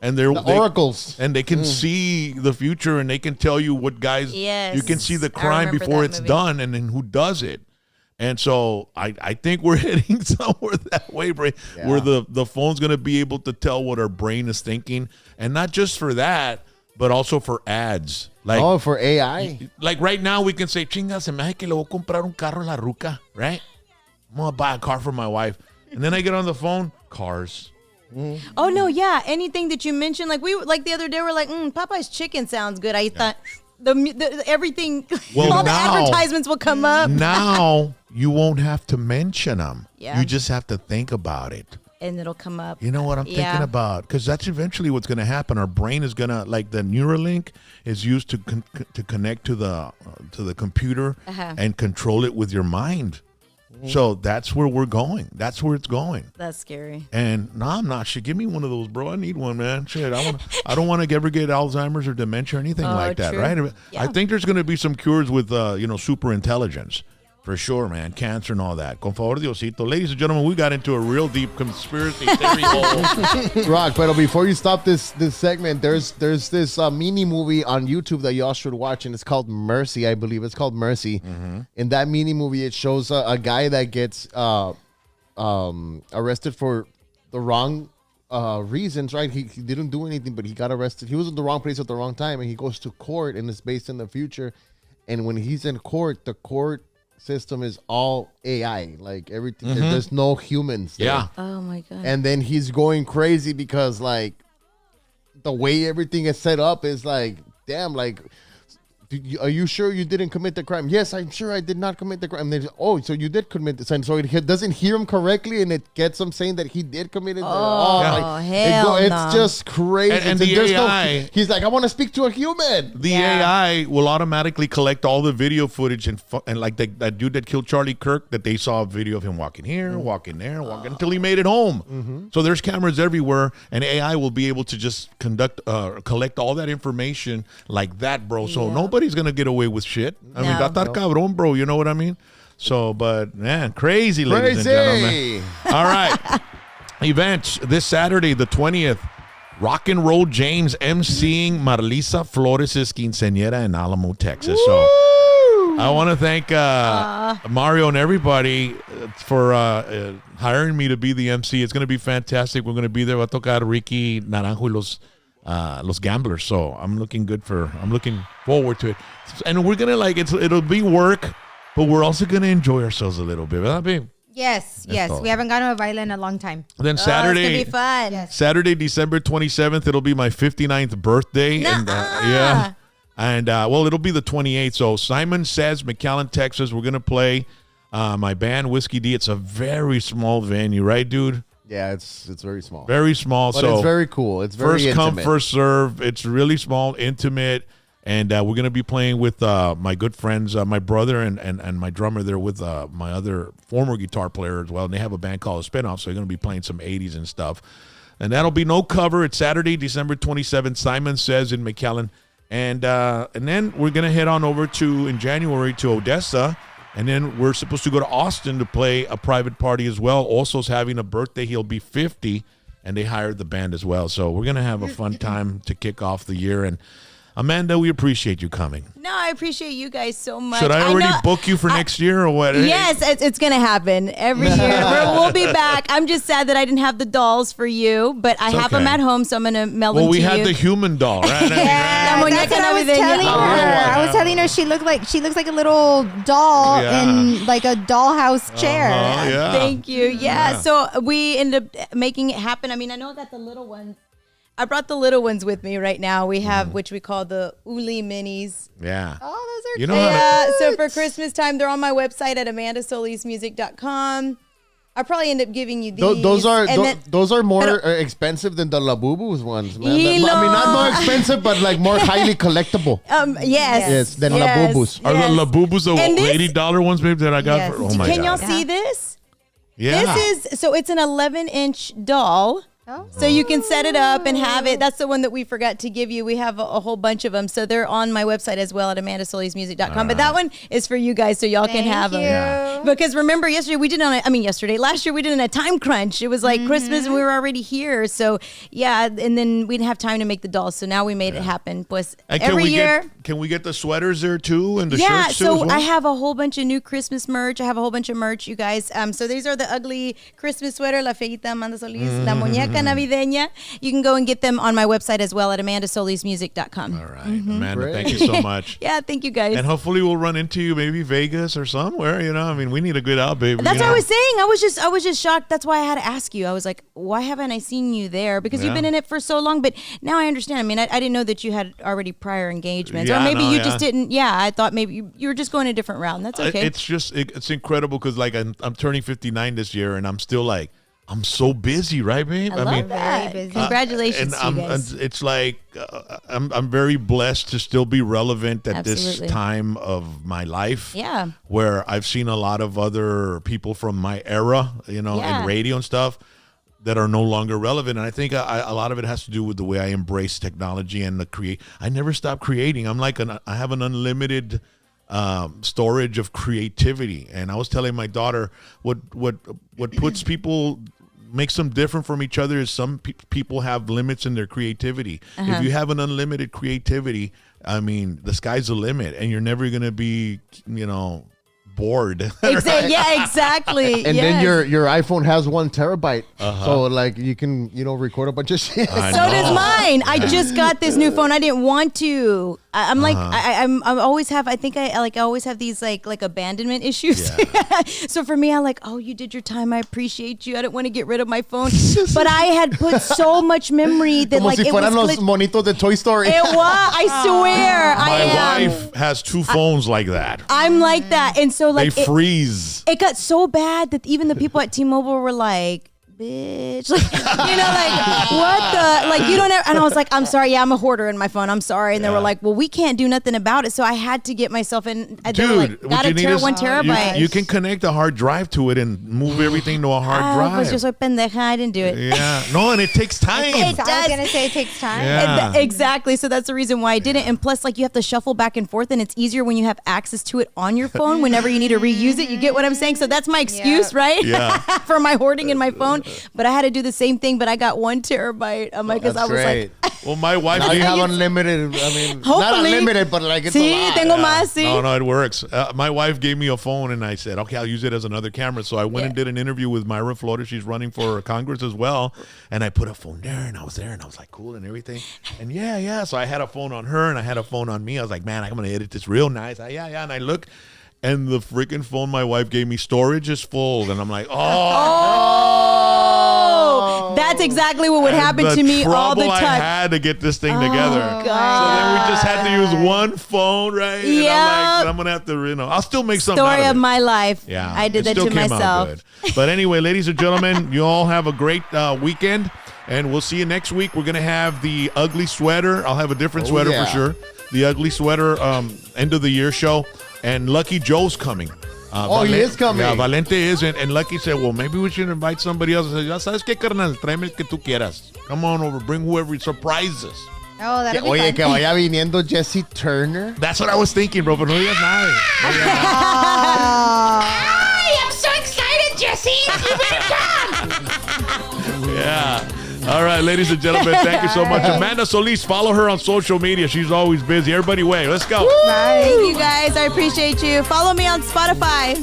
and they're oracles, and they can see the future, and they can tell you what guys. Yes. You can see the I crime remember before that it's movie. done, and then who does it. And so I think we're heading somewhere that way, Bray, where the phone's going to be able to tell what our brain is thinking, and not just for that, but also for ads. Like for AI. Like right now, we can say, "Chinga, se me hace que le voy a comprar un carro a la ruca," right? I'm gonna buy a car for my wife, and then I get on the phone, cars. Oh no, yeah. Anything that you mentioned, like the other day, we're like, Popeye's chicken sounds good. I thought the everything, Well, all the now- advertisements will come up, Now you won't have to mention them. Yeah. You just have to think about it. and it'll come up. You know what I'm thinking about? Because that's eventually what's going to happen. Our brain is going to, like the Neuralink is used to to connect to the computer and control it with your mind. So that's where we're going. That's where it's going. That's scary. And no, I'm not. Shit, give me one of those, bro. I need one, man. Shit, I don't want to ever get Alzheimer's or dementia or anything like that, true. right? Yeah. I think there's going to be some cures with, super intelligence. For sure, man. Cancer and all that. Con favor, Diosito. Ladies and gentlemen, we got into a real deep conspiracy theory hole. Rock, but before you stop this segment, there's this mini movie on YouTube that y'all should watch, and it's called Mercy, I believe. It's called Mercy. Mm-hmm. In that mini movie, it shows a guy that gets arrested for the wrong reasons, right? He didn't do anything, but he got arrested. He was in the wrong place at the wrong time, and he goes to court, and it's based in the future. And when he's in court, the court system is all AI, like everything. Mm-hmm. There's no humans there. Yeah. Oh my god. And then he's going crazy because like the way everything is set up is like, damn, like Are you sure you didn't commit the crime? Yes, I'm sure I did not commit the crime. They say, oh, so you did commit the crime. So it doesn't hear him correctly, and it gets him saying that he did commit it. Hell it's just crazy. And the AI, he's like, I want to speak to a human. The AI will automatically collect all the video footage and like that dude that killed Charlie Kirk, that they saw a video of him walking here, walking there, walking until he made it home. So there's cameras everywhere, and AI will be able to just collect all that information like that, bro. So nobody's gonna get away with shit. I mean, that cabrón, bro. You know what I mean? So, but man, crazy, ladies and gentlemen. All right, events this Saturday, the 20th. Rock and Roll James emceeing Marlisa Flores' quinceañera in Alamo, Texas. So I want to thank Mario and everybody for hiring me to be the MC. It's going to be fantastic. We're going to be there. Va a tocar Ricky Naranjo y los Gamblers. So I'm looking forward to it. And we're going to it'll be work, but we're also going to enjoy ourselves a little bit. ¿Verdad, babe? Yes. We haven't gone to a baile in a long time. Then Saturday, it's gonna be fun. Yes. Saturday, December 27th, it'll be my 59th birthday. And it'll be the 28th. So Simon Says, McAllen, Texas. We're gonna play my band Whiskey D. It's a very small venue, right, dude? Yeah, it's very small. Very small. But so it's very cool. It's very first intimate. come, first serve. It's really small, intimate. And we're going to be playing with my good friends, my brother and my drummer there with my other former guitar player as well. And they have a band called Spinoff, so they're going to be playing some 80s and stuff. And that'll be no cover. It's Saturday, December 27th, Simon Says in McAllen. And then we're going to head on over in January to Odessa. And then we're supposed to go to Austin to play a private party as well. Oso's having a birthday. He'll be 50. And they hired the band as well. So we're going to have a fun time to kick off the year. And Amanda, we appreciate you coming. No, I appreciate you guys so much. Should I already book you for next year or what? Yes, it's going to happen every year. We'll be back. I'm just sad that I didn't have the dolls for you, but I have them at home, so I'm going to mail them to you. Well, we had the human doll, right? That's what I was telling her. I was telling her she looks like a little doll in like a dollhouse chair. Thank you. Yeah, so we ended up making it happen. I mean, I know I got the little ones. I brought the little ones with me right now. We have, which we call the Uli Minis. Yeah. Oh, those are cute. So for Christmas time, they're on my website at amandasolismusic.com. I'll probably end up giving you these. Those are more expensive than the Labubus ones, man. I mean, not more expensive, but like more highly collectible. Yes, than Labubus. Are the Labubus the $80 ones, babe, that I got? For, oh my God. Can y'all see this? Yeah. It's an 11-inch doll. So you can set it up and have it. That's the one that we forgot to give you. We have a whole bunch of them. So they're on my website as well at amandasolismusic.com. But that one is for you guys so y'all can have them. Yeah. Because remember, last year we did in a time crunch. It was like Christmas and we were already here. So yeah, and then we didn't have time to make the dolls. So now we made it happen. Pues every year. Can we get the sweaters there too and the shirts too? So as well? I have a whole bunch of new Christmas merch. I have a whole bunch of merch, you guys. So these are the ugly Christmas sweater, La Feita Amanda Solis, La Muñeca Navideña. You can go and get them on my website as well at amandasolismusic.com. All right. Amanda, thank you so much. Yeah, thank you guys. And hopefully we'll run into you maybe Vegas or somewhere, you know. I mean, we need a good out, baby. That's what I was saying. I was just shocked. That's why I had to ask you. I was like, why haven't I seen you there? Because you've been in it for so long. But now I understand. I mean, I didn't know that you had already prior engagements. Or maybe you just didn't. Yeah, I thought maybe you were just going a different route. That's okay. It's just, it's incredible because like I'm turning 59 this year and I'm still like, I'm so busy, right, babe? I mean, that. Very busy. Congratulations to you guys. It's like I'm very blessed to still be relevant at this time of my life. Yeah. Where I've seen a lot of other people from my era, you know, in radio and stuff that are no longer relevant. And I think a lot of it has to do with the way I embrace technology and I never stop creating. I'm like I have an unlimited storage of creativity. And I was telling my daughter what puts people, makes them different from each other is some people have limits in their creativity. If you have an unlimited creativity, I mean, the sky's the limit and you're never going to be, you know, bored. Exactly. Yeah, exactly. And then your iPhone has 1 terabyte. So like you can, you know, record a bunch of shit. So does mine. I just got this new phone. I didn't want to. I'm like I'm always have. I think I always have these like abandonment issues. Yeah. So for me, I'm like, oh, you did your time. I appreciate you. I don't want to get rid of my phone. But I had put so much memory that Como like si it fueran was los monitos de Toy Story. It was. I swear. My wife has 2 phones like that. I'm like that, and so like they freeze. It got so bad that even the people at T-Mobile were like, bitch, like, like what the, like, you don't ever, and I was like, I'm sorry, yeah, I'm a hoarder in my phone, I'm sorry, and they were like, well, we can't do nothing about it, so I had to get myself in. They were like, gotta tear 1 terabyte. You can connect a hard drive to it and move everything to a hard drive. Pues yo soy pendeja, I didn't do it. Yeah, no, and it takes time. I was gonna say it takes time. Yeah. Exactly, so that's the reason why I didn't. And plus, like, you have to shuffle back and forth, and it's easier when you have access to it on your phone. Whenever you need to reuse it, you get what I'm saying. So that's my excuse, right? Yeah. For my hoarding in my phone. But I had to do the same thing, but I got 1 terabyte because I was great. like, well, my wife. Now you have unlimited. I mean, not unlimited, but like it's a lot. Tengo más, sí. No, it works. My wife gave me a phone, and I said, okay, I'll use it as another camera. So I went and did an interview with Myra Flores. She's running for Congress as well, and I put a phone there, and I was there, and I was like, cool and everything. And yeah. So I had a phone on her, and I had a phone on me. I was like, man, I'm gonna edit this real nice. Yeah. And I look, and the freaking phone my wife gave me, storage is full, and I'm like, that's exactly what would happen to me all the time. I had to get this thing together. God. So then we just had to use 1 phone, right? Yeah. And I'm gonna have to, I'll still make something Story out of my life. Yeah, I did it that still to came out myself. good. But anyway, ladies and gentlemen, you all have a great weekend, and we'll see you next week. We're gonna have the ugly sweater. I'll have a different sweater for sure. The ugly sweater end of the year show, and Lucky Joe's coming. He is coming. Yeah, Valente is, and Lucky said, well, maybe we should invite somebody else. I said, ya sabes qué, carnal, tráeme el que tú quieras. Come on over, bring whoever, surprise us. Oh, that'll be Oye, fun. que vaya viniendo Jesse Turner. That's what I was thinking, bro, but no digas nada. I'm so excited, Jesse. You better come. Yeah. All right, ladies and gentlemen, thank you so much. Amanda Solis, follow her on social media. She's always busy. Everybody wave. Let's go. Thank you, guys. I appreciate you. Follow me on Spotify.